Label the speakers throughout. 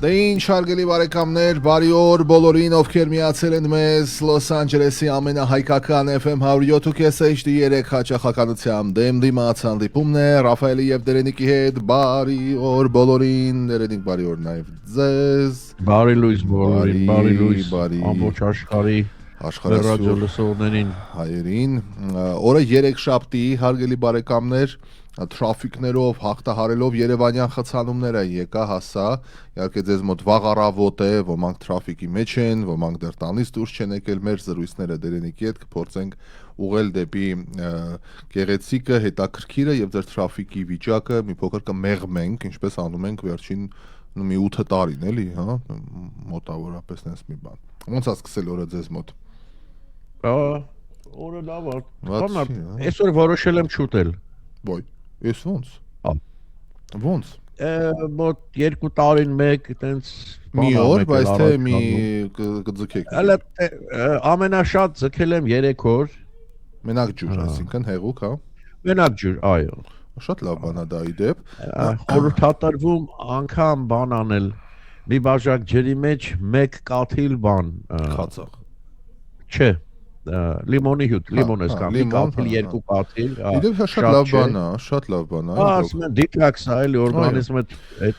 Speaker 1: Դե ինչ հարգելի բարեկամներ, բարի օր բոլորին, ովքեր միացել են մեզ Լոս Անջելեսի ամենահայկական FM 107.5 HD3 հաճախականությամբ դեմդիմաց հանդիպումն է Ռաֆայելի եւ Դերենիկի հետ, բարի օր բոլորին, Դերենիկ բարի օր նաեւ ձեզ։
Speaker 2: Բարի լույս բոլորին, բարի լույս ամբողջ աշխարհի ռադիոլսողներին,
Speaker 1: հայերին, օրը 3 շաբթի հարգելի բարեկամներ, Թրաֆիկներով հաղթահարելով Երևանյան խցանումները եկա հասա, իհարկե ձեզ մոտ վաղ առավոտ է, ոմանք թրաֆիկի մեջ են, ոմանք դեռ տանից դուրս չեն եկել, մեր զրույցները Դերենիկի հետ կփորձենք ուղղել դեպի գեղեցիկը, հետաքրքիրը եւ ձեր թրաֆիկի վիճակը մի փոքր կմեղմենք, ինչպես անում ենք վերջին մի 8 տարին, էլի, հա, մոտավորապես այնպես մի բան։ Ոնց է սկսել օրը ձեզ մոտ։
Speaker 2: Օրը լավ է։ Բանա, այսօր որոշել եմ շուտել։
Speaker 1: Ոյ, ես ոնց։ Ոնց։
Speaker 2: Մոտ 2 տարին մեկ այտենց
Speaker 1: մի օր, բայց թե մի կձգեք։
Speaker 2: Հələ ամենաշատ ձգել եմ 3 օր։
Speaker 1: Մենակ ջուր, այսինքն հեղուկ, հա։
Speaker 2: Մենակ ջուր, այո։
Speaker 1: Շատ լավ բան է դա ի դեպ։
Speaker 2: Խորհրդատարվում անգամ բան անել։ Մի բաժակ ջրի մեջ 1 կաթիլ բան։
Speaker 1: Խածախ։
Speaker 2: Չէ։ Լիմոնի հյութ, լիմոն ես կամ մի կաթիլ, 2 կաթիլ։
Speaker 1: Ի դեպ շատ լավ բան է, շատ լավ բան է։
Speaker 2: Ասում են դիթոքս է, էլի օրգանիզմը այդ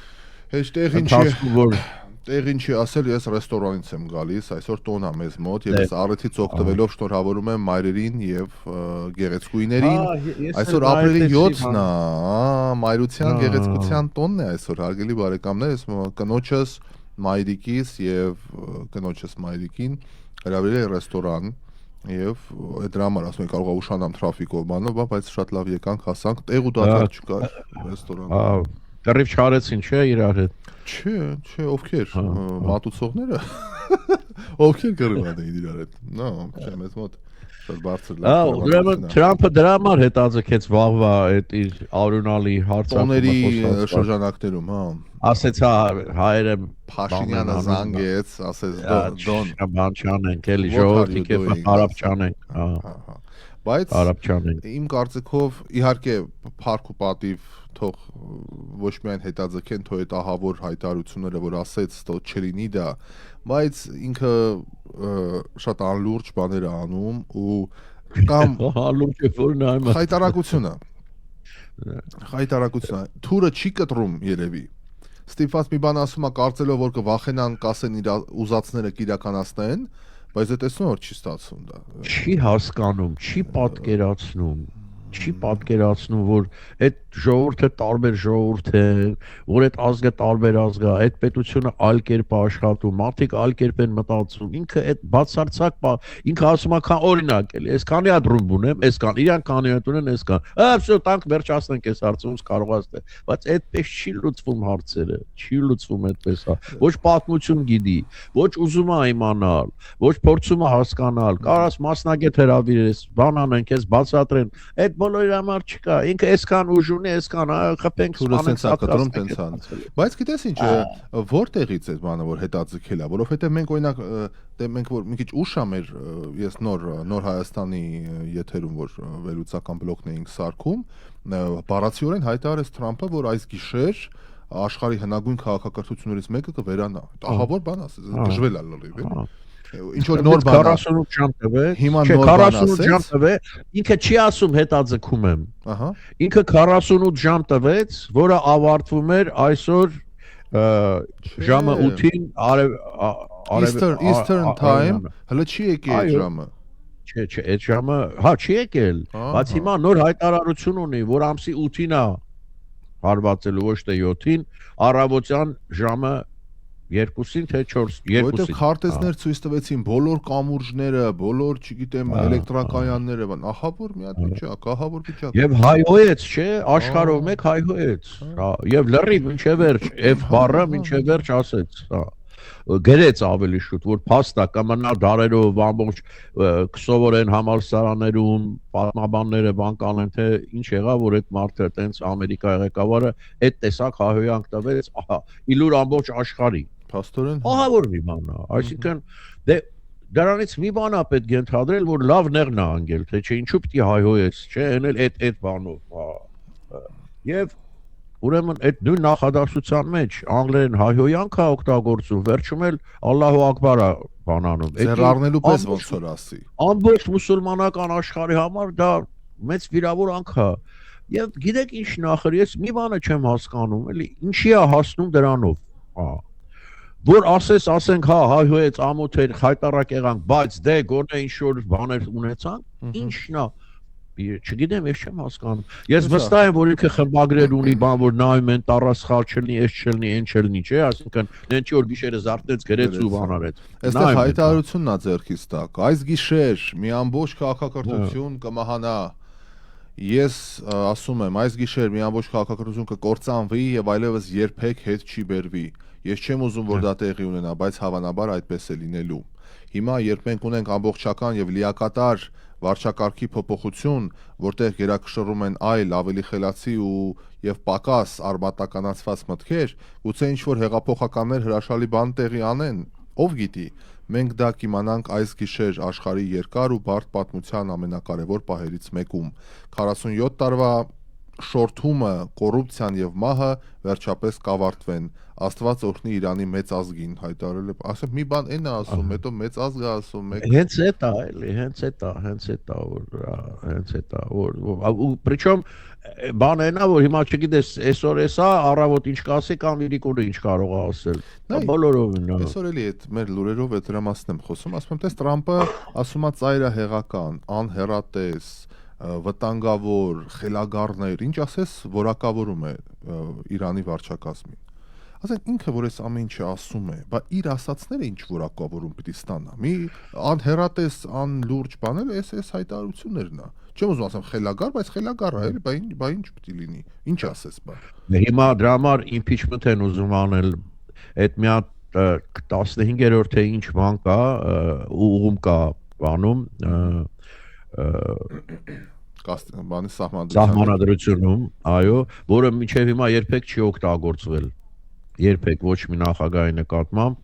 Speaker 1: Հեչ տեղին չի ասել, ես ռեստորանից եմ գալիս, այսօր տոն է մեզ մոտ եւ ես առիթից օգտվելով շնորհավորում եմ մայրերին եւ գեղեցկուիներին։ Այսօր ապրիլի 7-ն է, մայրության գեղեցկության տոնն է այսօր, հարգելի բարեկամներ, ես կնոջս մայրիկիս եւ կնոջս մայրիկին հրավիրել եմ ռեստորան եւ այդ դրա համար ասում եմ կարող է ուշանամ թրաֆիկով բանով, բայց շատ լավ եկանք, հասանք, տեղ ու դատարկ չկար ռեստորան։
Speaker 2: Դեռ չարեցին, չէ, իրար հետ։
Speaker 1: Չէ, ովքեր մատուցողները ովքեր կռիվան էին իրար հետ։ Նո, չէ, մեզ մոտ շատ բարձր լավ։
Speaker 2: Ուրեմն Թրամփը դրա համար հետաձգեց վաղվա այդ իր արյունալի հարցակումների
Speaker 1: շրջանակներում, հա։
Speaker 2: Ասեց հայերը
Speaker 1: Փաշինյանը զանգեց, ասեց դոն
Speaker 2: բան չանենք, էլի ժողովրդի կեֆը հարապ չանենք, հա։
Speaker 1: Բայց
Speaker 2: հարապ չանենք։
Speaker 1: Իմ կարծիքով իհարկե փառք ու պատիվ թող ոչ միայն հետաձգեն, թող այդ ահավոր հայտարարությունները, որ ասեց, թող չլինի դա, բայց ինքը շատ անլուրջ բաներ է անում ու կամ
Speaker 2: անլուրջ է որ նայում
Speaker 1: հայտարարությունը թուրը չի կտրում երևի Ստիփաս մի բան ասում է կարծելով որ կվախենան կասեն իր ուզածները կիրականացնեն բայց դա տեսնում որ չի ստացվում դա
Speaker 2: չի հասկանում չի պատկերացնում որ այդ ժողովուրդը տարբեր ժողովուրդ է որ այդ ազգը տարբեր ազգ է այդ պետությունը այլ կերպ է աշխատում մարդիկ այլ կերպ են մտածում ինքը այդ բացարձակ ինքը ասում է քան օրինակ էլի այսքանի ադրում ունեմ այսքան իրան կանյոտ ունեն այսքան всё տանք վերջացնենք այս հարցը ոնց կարող է բայց այդպես չի լուծվում հարցերը չի լուծվում այդպես ոչ պատմություն գիտի ոչ ուզում է իմանալ ոչ փորձում է հասկանալ կարաս մասնագետ հրավիրես բան անենք այս բացատրեն այդ բոլորի համար չկա ինքը այսքան ուժ ունի այսքան խփենք
Speaker 1: բայց գիտես ինչ որտեղից է բանը որ հետաձգել է որովհետեւ մենք օրինակ մենք որ մի քիչ ուշ է մեր ես նոր Հայաստանի եթերում որ վերլուծական բլոկն էինք սարքում բառացիորեն հայտարարեց Թրամփը որ այս գիշեր աշխարհի հնագույն քաղաքակրթություններից մեկը կվերանա ահավոր բան ասես դժվել է լրիվ էլի Ինչ որ նոր բան
Speaker 2: 48 ժամ տվե
Speaker 1: հիմա նոր բան
Speaker 2: 48 ժամ տվե ինքը չի ասում հետաձգում եմ
Speaker 1: ահա
Speaker 2: ինքը 48 ժամ տվեց որը ավարտվում էր այսօր ժամը 8-ին
Speaker 1: Eastern time հələ չի եկել այդ ժամը
Speaker 2: չէ այդ ժամը հա չի եկել բայց հիմա նոր հայտարարություն ունի որ ամսի 8-ին է հարվածելու ոչ թե 7-ին առավոտյան ժամը 2-ին թե 4-ին
Speaker 1: Որտեղ քարտեզներ ցույց տվեցին բոլոր կամուրջները, բոլոր, չգիտեմ, էլեկտրակայանները, բան, ահավոր մի հատ վիճակ, ահավոր վիճակ։
Speaker 2: Եվ հայհոյեց, չէ, աշխարհով մեկ հայհոյեց։ Եվ լրիվ մինչև վերջ, F բառը մինչև վերջ ասեց, հա։ Գրեց ավելի շուտ, որ փաստա կմնա դարերով ամբողջ կսովորեն համալսարաններում, պատմաբանները բան կանեն, թե ինչ եղավ, որ այդ մարդը տենց Ամերիկայի ղեկավարը այդ տեսակ հայհոյանք տվեց, ահա, իլուր ամբողջ աշխարհի։
Speaker 1: Փաստորեն
Speaker 2: ահա որ մի բան է, այսինքն դե դրանից մի բան է պետք է ընդհանրել, որ լավ նեղն է անգել, թե չէ ինչու պիտի հայհոյեց, չէ, էնել այդ բանով, հա։ Եվ ուրեմն այդ նույն նախադասության մեջ անգլերեն հայհոյանք է օգտագործում, վերջում էլ Ալլահու ակբար է բանանում։
Speaker 1: Ձեր առնելու պես ոնց որ ասի։
Speaker 2: Ամբողջ մուսուլմանական աշխարհի համար դա մեծ վիրավորանք է։ Եվ գիտեք ինչ նախր, ես մի բանը չեմ հասկանում, էլի ինչի է հասնում դրանով, որ ասենք հա հայհոյեց ամոթեր խայտարակ եղանք, բայց դե գոնե ինչ որ բաներ ունեցանք, ինչն է, չգիտեմ, ես չեմ հասկանում։ Ես վստահ եմ, որ ինքը խմբագրեր ունի բան, որ նայում են տառը սխալ չլինի, այս չլինի, այն չլինի, չէ, այսինքն նենչի որ գիշերը զարթեց, գրեց ու բան արեց։
Speaker 1: Այստեղ հայտարարությունն է ձեռքից տակ, այս գիշեր մի ամբողջ քաղաքակրթություն կմահանա։ Ես ասում եմ, այս գիշեր մի ամբողջ քաղաքակրթություն կկործանվի եւ այլևս երբեք հետ չի բերվի։ Ես չեմ ուզում, որ դա տեղի ունենա, բայց հավանաբար այդպես է լինելու։ Հիմա երբ մենք ունենք ամբողջական եւ լիակատար վարչակարգի փոփոխություն, որտեղ գերակշռում են այլ ավելի խելացի եւ պակաս արմատականացված մտքեր, գուցե ինչ որ հեղափոխականներ հրաշալի բան տեղի անեն, ով գիտի։ Մենք դա կիմանանք այս գիշեր աշխարհի երկար ու բարդ պատմության ամենակարևոր պահերից մեկում։ 47 տարվա շորթումը, կոռուպցիան եւ մահը վերջապես կավարտվեն։ Աստված օրհնի Իրանի մեծ ազգին, հայտարարել է։ Ասեմ մի բան այն է ասում, հետո մեծ ազգ է ասում, մեկ։
Speaker 2: Հենց էդ է, էլի, հենց էդ է, որ причем բան այնա, որ հիմա չգիտես, այսօր էսա, առավոտ ինչ կասի կամ իրիկուրը ինչ կարող է ասել։ Բոլորովին։
Speaker 1: Այսօր էլի այդ մեր լուրերով այդ դրա մասն եմ խոսում, ասում եմ, տես Տրամպը ասում է ծայրահեղական, անհեռատես, վտանգավոր, խելագարներ, ինչ ասես, որակավորում է Իրանի վարչակազմին։ Ասենք ինքը որ այս ամեն ինչը ասում է, բա իր ասածները ինչ որակավորում պիտի ստանա։ Մի անհեռատես, անլուրջ բաներ, այս հայտարարություններն է։ Չեմ ուզում ասեմ խելագար, բայց խելագար է, բա ինչ պիտի լինի։ Ինչ ասես բա։
Speaker 2: Հիմա դրա համար impeachment են ուզում անել, այդ մի հատ 15-րդ թե ինչ բան կա, ուղում կա բանում,
Speaker 1: բանի
Speaker 2: սահմանադրությունում, այո, որը մինչև հիմա երբեք չի օգտագործվել, երբեք ոչ մի նախագահի նկատմամբ,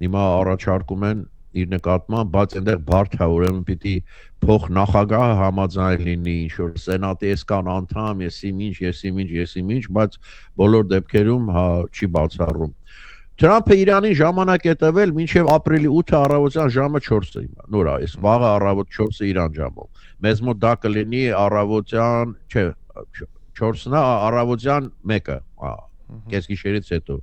Speaker 2: հիմա առաջարկում են իր նկատմամբ, բայց այնտեղ բարդ է, ուրեմն պիտի փոխ նախագահը համաձայն լինի, ինչ որ սենատի էսկան անդամ, ես իմ ինչ, բայց բոլոր դեպքերում չի բացառում։ Թրամփը Իրանին ժամանակ է տվել մինչև ապրիլի 8-ը առավոտյան ժամը 4-ը հիմա։ Նորա, այս վաղը առավոտ 4-ը Իրան ժամով։ Մեզ մոտ դա կլինի առավոտյան, չէ, 4-ն է առավոտյան 1-ը, կեսգիշերից հետո։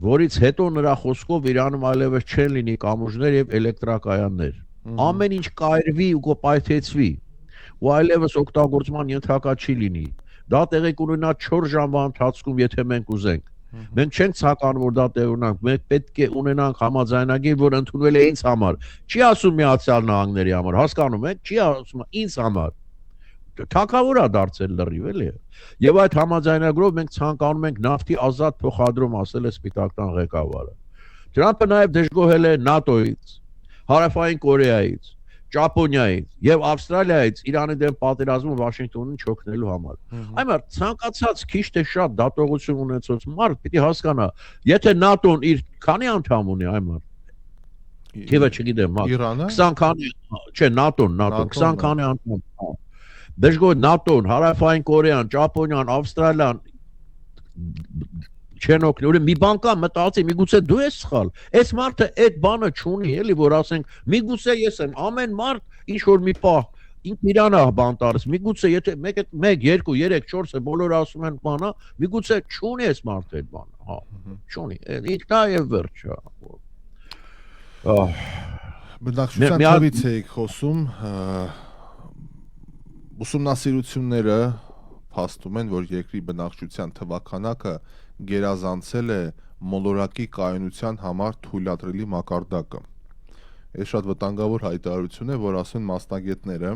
Speaker 2: Որից հետո նրա խոսքով Իրանում այլևս չեն լինի կամուրջներ եւ էլեկտրակայաններ։ Ամեն ինչ կայրվի ու կպայթեցվի։ Ու այլևս օգտագործման ենթակա չի լինի։ Դա տեղի կունենա 4 ժամվա ընթացքում, եթե մենք ուզենք։ Մենք չենք ցանկանում, որ դա տեղ ունենանք, մենք պետք է ունենանք համաձայնագիր, որ ընդունվել է ինձ համար։ Չի ասում Միացյալ Նահանգների համար, հասկանում եք, չի ասում ինձ համար։ Թակավոր է դարձել լրիվ, էլի։ Եվ այդ համաձայնագրով մենք ցանկանում ենք նավթի ազատ փոխադրում, ասել է Սպիտակտան ղեկավարը։ Տրամփը նաև դժգոհել է ՆԱՏՕ-ից, Հարավային Կորեայից, Ճապոնիայից եւ Ավստրալիայից Իրանի դեմ պատերազմում Վաշինգտոնին չօգնելու համար։ Այմար ցանկացած քիչ թե շատ դատողություն ունեցած մարդ պիտի հասկանա, եթե ՆԱՏՕ-ն իր քանի անդամ ունի, այմար։ Քիվը չգիտեմ, 20 քանի, չէ, ՆԱՏՕ-ն 20 քանի անդամ։ Դժգոհ ՆԱՏՕ-ն, Հարավային Կորեան, Ճապոնիան, Ավստրալիան չեն օգնի, ուրեմն մի բան կա, մտածի, միգուցե դու ես սխալ։ Այս մարդը այդ բանը չունի, էլի, որ ասենք, միգուցե ես եմ, ամեն մարդ ինչ որ մի պահ ինքն իրան է բանտարս, միգուցե եթե 1, 2, 3, 4-ը բոլորը ասում են բանա, միգուցե չունի այս մարդը այդ բանը, հա, չունի։ Ինքն է եւ վերջ, հա։
Speaker 1: Բնակչության թվից էիք խոսում, ուսումնասիրությունները փաստում են, որ երկրի բնակչության թվաքանակը գերազանցել է մոլորակի կայունության համար թույլատրելի մակարդակը։ Այս շատ վտանգավոր հայտարարություն է, որ ասեն մասնագետները։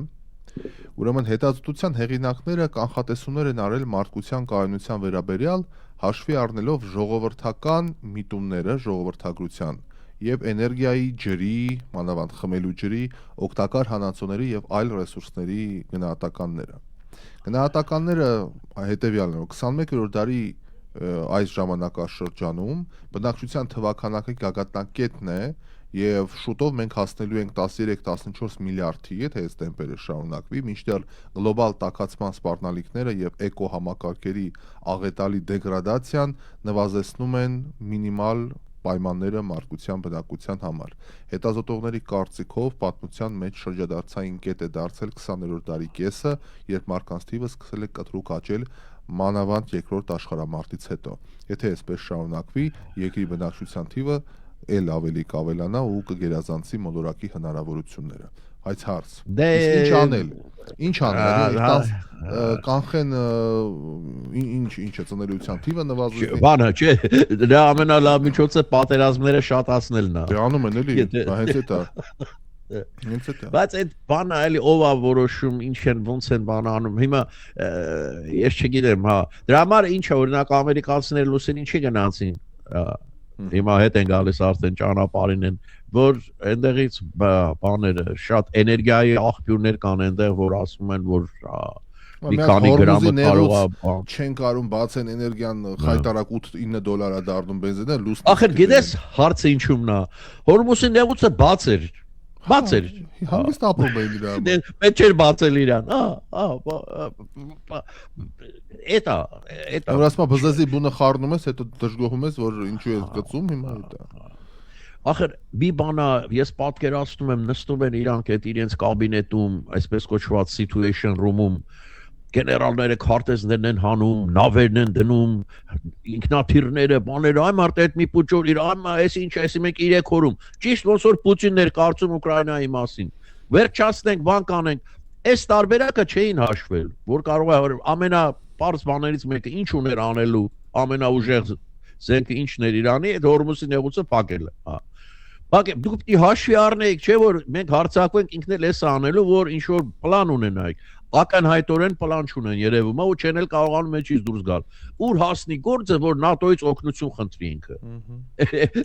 Speaker 1: Ուրեմն հետազոտության հեղինակները կանխատեսումներ են արել մարդկության կայունության վերաբերյալ, հաշվի առնելով ժողովրդական միտումները, ժողովրդագրության եւ էներգիայի, ջրի, մանավանդ խմելու ջրի, օգտակար հանածոների եւ այլ ռեսուրսների գնահատականները։ Գնահատականները հետեւյալն են, 21-րդ դարի այս ժամանակաշրջանում բնակչության թվաքանակի գագաթնակետն է Եվ շուտով մենք հասնելու ենք 13-14 միլիարդի, եթե այս տեմպերը շարունակվի, մինչդեռ գլոբալ տաքացման սպառնալիքները եւ էկո համակարգերի աղետալի դեգրադացիան նվազեցնում են մինիմալ պայմանները մարդկության բնակության համար։ Հետազոտողների կարծիքով պատմության մեջ շրջադարձային կետ է դարձել 20-րդ դարի կեսը, երբ մարդկանց թիվը սկսել է կտրուկ աճել մանավանդ երկրորդ աշխարհամարտից հետո։ Եթե այսպես շարունակվի, երկրի բնակչության թիվը էլ ավելի կավելանա ու կգերազանցի մոլորակի հնարավորությունները։ Այս հարց։ Իսկ ինչ անել։ Ինչ անել։ Կանխեն ինչը ծնելիության թիվը նվազեցնի։
Speaker 2: Բանը չէ, դրա ամենալավ միջոցը պատերազմները շատացնելն է։
Speaker 1: Դե անում են էլի, հենց այդ է։ Հենց այդ է։
Speaker 2: Բայց այդ բանը էլի ով է որոշում, ինչ են, ոնց են բան անում։ Հիմա ես չգիտեմ, հա։ Դրա համար ինչ է, օրինակ ամերիկացիները լուսին ինչի գնացին։ Հիմա հետ են գալիս արդեն ճանապարհին են, որ այնտեղից բաները շատ էներգիայի աղբյուրներ կան այնտեղ, որ ասում են, որ մի քանի գրամը կարող է
Speaker 1: չեն կարող բացեն էներգիան խայտարակ 8-9 դոլար է դառնում բենզինը լուսնի։
Speaker 2: Ախր գիտես հարցը ինչումն է։ Հորմուսի նեղուցը բաց էր։
Speaker 1: Հանգիստ ապրում էին իրան։
Speaker 2: Պետք չէր բացել իրան։ Էտա։
Speaker 1: Որ ասма բզեզի բունը խառնում ես, հետո դժգոհում ես, որ ինչու ես գծում, հիմա էտա։
Speaker 2: Ախր մի բանա, ես պատկերացնում եմ նստում են իրանք այդ իրենց կաբինետում, այսպես կոչված situation room-ում գեներալները քարտեզներն են հանում, նավերն են դնում, ինքնաթիռները, բաները, այ մարդ այդ մի փուճոր իր այ այս ինչ էսի մենք 3 օրում։ Ճիշտ ոնց որ Պուտինն էր կարծում Ուկրաինայի մասին։ Վերջացնենք, բան կանենք։ Այս տարբերակը չէին հաշվել, որ կարող է ամենապարզ բաներից մեկը ինչ ուներ անելու, ամենաուժեղ զենքը ինչն էր Իրանի, այդ Հորմուզի նեղուցը փակելը, հա։ Բայց դուք պիտի հաշվի առնեիք, չէ՞ որ մենք հարցակվենք ինքն էլ էս անելու, որ ինչ որ պլան ունենայիք։ Ակնհայտորեն պլան չունեն երևում է ու չեն էլ կարողանում մեջից դուրս գալ։ Ուր հասնի գործը, որ ՆԱՏՕ-ից օգնություն խնդրի ինքը։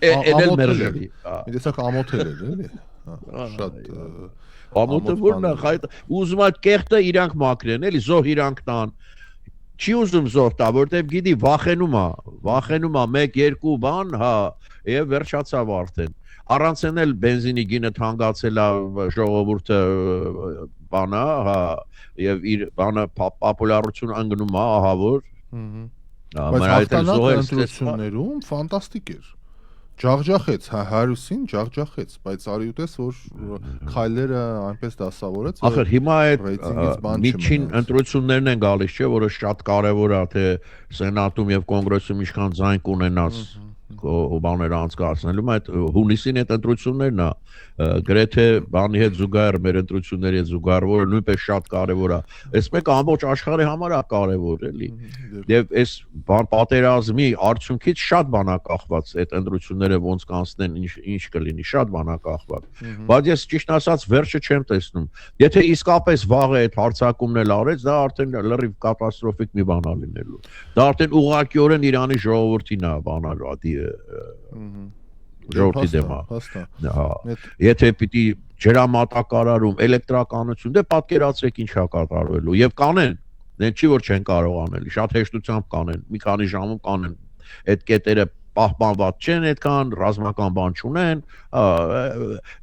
Speaker 2: Էն էլ մերժելի։
Speaker 1: Մի տեսակ ամոթել էր, էլի։ Շատ
Speaker 2: ամոթը որն է, ուզում է կեղտը իրանք մաքրեն, էլի զոհ իրանք տան։ Չի ուզում զոհ տա, որտեվ գիտի վախենում է 1-2 բան, հա, եւ վերջացավ արդեն։ Առանց էլ բենզինի գինը թանկացել է ժողովուրդը բանա, հա, եւ իր բանը պոպուլարություն անգնում է, ահա որ։
Speaker 1: Բայց հաղթանակը ընտրություններում ֆանտաստիկ էր։ Ջախջախեց, հարուսին ջախջախեց, բայց արի ուտես որ քայլերը այնպես դասավորեց։
Speaker 2: Ախր հիմա այդ միջին ընտրություններն են գալիս, չէ, որը շատ կարևոր է, թե սենատում եւ կոնգրեսում ինչքան ձայն կունենաս բաները անցկացնելու, այդ հունիսին այդ ընտրություններն է գրեթե բանի հետ զուգահեռ մեր ընտրությունների հետ զուգահեռ, որը նույնպես շատ կարևոր է։ Այս մեկը ամբողջ աշխարհի համար է կարևոր, էլի։ Եվ այս պատերազմի արդյունքից շատ բան է կախված, այդ ընտրությունները ոնց կանցնեն, ինչ կլինի, շատ բան է կախված։ Բայց ես ճիշտ ասած վերջը չեմ տեսնում։ Եթե իսկապես վաղը այդ հարձակումն էլ արեց, դա արդեն լրիվ կատաստրոֆիկ մի բան է լինելու։ Դա արդեն ուղղակիորեն Իրանի ժողովրդին է բանալու ժողովրդի դեմ է։ Եթե պիտի ջրամատակարարում, էլեկտրականություն, դե պատկերացրեք ինչ է կատարվելու եւ կանեն, դեն չի որ չեն կարող անել, շատ հեշտությամբ կանեն, մի քանի ժամում կանեն։ Այդ կետերը պահպանված չեն այդքան, ռազմական բան չունեն,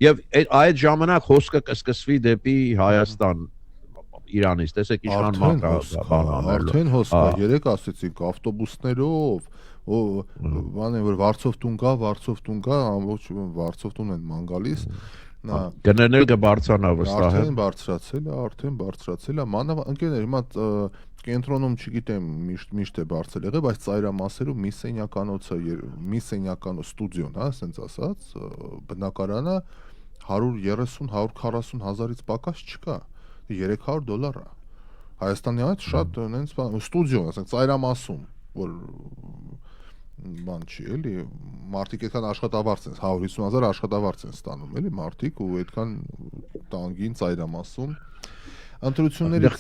Speaker 2: եւ այդ ժամանակ հոսքը կսկսվի դեպի Հայաստան Իրանից, տեսեք ինչքան բան անելու։
Speaker 1: Արդեն հոսքը, երեք ասեցինք ավտոբուսներով բան է որ Վարչով տուն գա, ամբողջ Վարչով տուն են ման գալիս։
Speaker 2: Գներնել կբարձրանա վստահ է։
Speaker 1: Արդեն բարձրացել է, մանավ ընկերներ, հիմա կենտրոնում չգիտեմ միշտ է բարձր եղել, բայց ծայրամասերում մի սենյականոց ստուդիոն, հա, ասենց ասած, բնակարանը 130-140 հազարից պակաս չկա, $300 է։ Հայաստանի այդ շատ նենց ստուդիոն, ասենք ծայրամասում, որ բան չի, էլի, մարդիկ այդքան աշխատավարձ են, 150,000 աշխատավարձ են ստանում, էլի, մարդիկ ու այդքան տանգին ծայրամասում ընտրություններից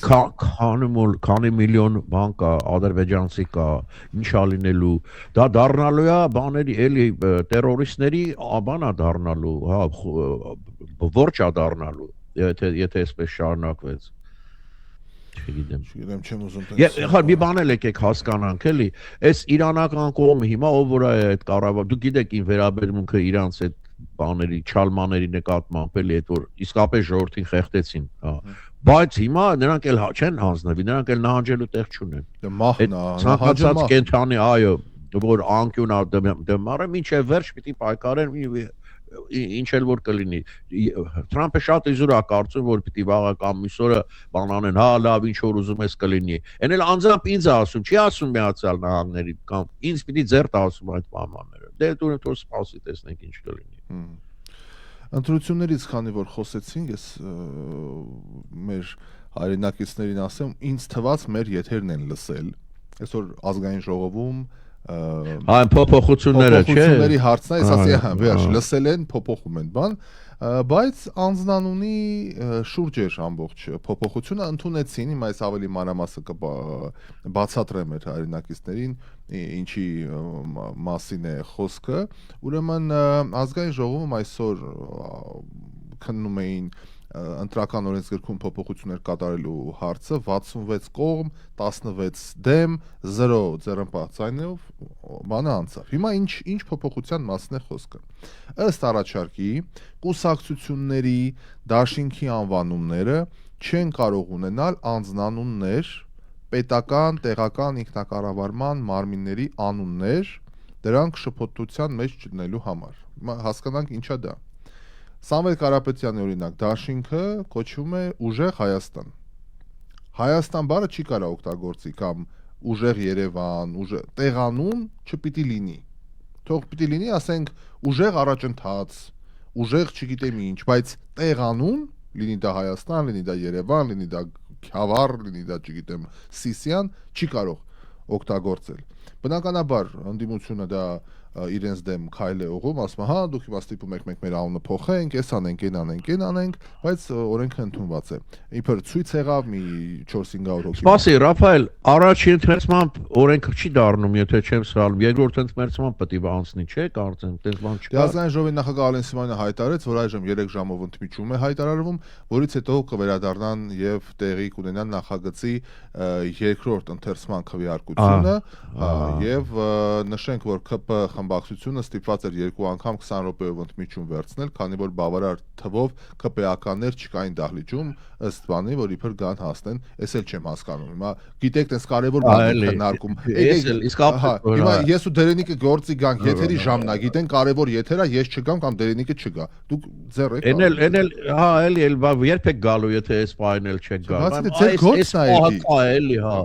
Speaker 2: քանի միլիոն բան կա, ադրբեջանցի կա, ինչ ա լինելու, դա դառնալու է բաների, էլի, տերորիստների բան ա դառնալու, հա, որջ ա դառնալու, եթե այսպես շարունակվեց։
Speaker 1: Չգիտեմ, չեմ ուզում տենց։
Speaker 2: Եղա մի բան էլ եկեք հասկանանք, էլի, այս իրանական կողմը հիմա ով որ է այդ կառավար, դուք գիտեք ին վերաբերմունքը իրանց այդ բաների, չալմաների նկատմամբ էլի այդ որ իսկապես ժողովրդին խեղդեցին, հա։ Բայց հիմա նրանք էլ չեն հանձնվի, նրանք էլ նահանջելու տեղ չունեն։ Ցանկացած կենթանի, այո, որ անկյուն դմարը մինչև վերջ պիտի պայքարեն ինչ էլ որ կլինի։ Թրամփը շատ իզուր է կարծում, որ պիտի վաղը կամ մյուս օրը բան անեն, հա, լավ, ինչ որ ուզում ես կլինի։ Էն էլ անձամբ ինձ է ասում, չի ասում Միացյալ Նահանգների կամ ինձ պիտի ձեռք ասում այդ բաները։ Դե դու թող սպասի տեսնենք ինչ կլինի։
Speaker 1: Ընտրություններից քանի որ խոսեցինք, ես մեր հայրենակիցներին ասեմ, ինձ թվաց մեր եթերն են լսել։ Այսօր ազգային ժողովում
Speaker 2: այն փոփոխությունները, չէ՞։
Speaker 1: Փոփոխությունների հարցն է, ես ասի, հա, վերջ, լսել են, փոփոխում են բան, բայց անձնանունի շուրջ էր ամբողջ փոփոխությունը ընդունեցին, հիմա այս ավելի մանրամասը կբացատրեմ մեր հայրենակիցներին, ինչի մասին է խոսքը, ուրեմն ազգային ժողովում այսօր քննում էին ընտրական օրենսգրքում փոփոխություններ կատարելու հարցը 66 կողմ, 16 դեմ, 0 ձեռնպահ ձայներով բանը անցավ։ Հիմա ինչ փոփոխության մասն է խոսքը։ Ըստ առաջարկի կուսակցությունների դաշինքի անվանումները չեն կարող ունենալ անձնանուններ, պետական, տեղական ինքնակառավարման մարմինների անուններ, դրանք շփոթության մեջ չդնելու համար։ Հիմա հասկանանք ինչա դա։ Սամվել Կարապետյանի օրինակ դաշինքը կոչվում է Ուժեղ Հայաստան։ Հայաստան բառը չի կարող օգտագործի կամ Ուժեղ Երևան, տեղանուն չպիտի լինի։ Թող պիտի լինի, ասենք, Ուժեղ առաջընթաց, Ուժեղ չգիտեմ ինչ, բայց տեղանուն լինի դա Հայաստան, լինի դա Երևան, լինի դա Քյավառ, լինի դա չգիտեմ Սիսիան, չի կարող օգտագործել։ Բնականաբար ընդդիմությունը դա իրենց դեմ քայլ է ուղղում, ասում, հա, դուք հիմա ստիպում եք մենք մեր անունը փոխենք, էս անենք, այն անենք, բայց օրենքը ընդունված է։ Իբր ցույց եղավ մի 4-500 հոգի։
Speaker 2: Սպասի, Ռաֆայել, առաջին ընթերցմամբ օրենքը չի դառնում, եթե չեմ սխալվում, երկրորդ ընթերցմամբ պետք է անցնի, չէ՞, կարծեմ, այդպես բան չկա։
Speaker 1: Ազգային ժողովի նախագահ Ալեն Սիմոնյանը հայտարարեց, որ այժմ 3 ժամով ընդմիջում է հայտարարվում, որից հետո կվերադառնան եւ տեղի կունենան նախագծի երկրորդ ընթերցման քվեարկությունը, եւ նշենք, որ ԿՊ խմբակցությունը ստիպված էր 2 անգամ 20 րոպեով ընդմիջում վերցնել, քանի որ բավարար թվով ԿՊ-ականներ չկային դահլիճում, ըստ բանի, որ իբր գան հասնեն, ես էլ չեմ հասկանում։ Հիմա գիտեք, այս կարևոր բան է քննարկում։ Հիմա ես ու Դերենիկը գործի գանք, եթերի ժամն է, գիտեն կարևոր եթեր է, ես չգամ կամ Դերենիկը չգա։ Դուք ձեռ եք։
Speaker 2: Էնել, հա, էլի, երբ եք գալու, եթե այս պահին էլ չեք գա։
Speaker 1: Ձեր գործն է
Speaker 2: էլի, հա,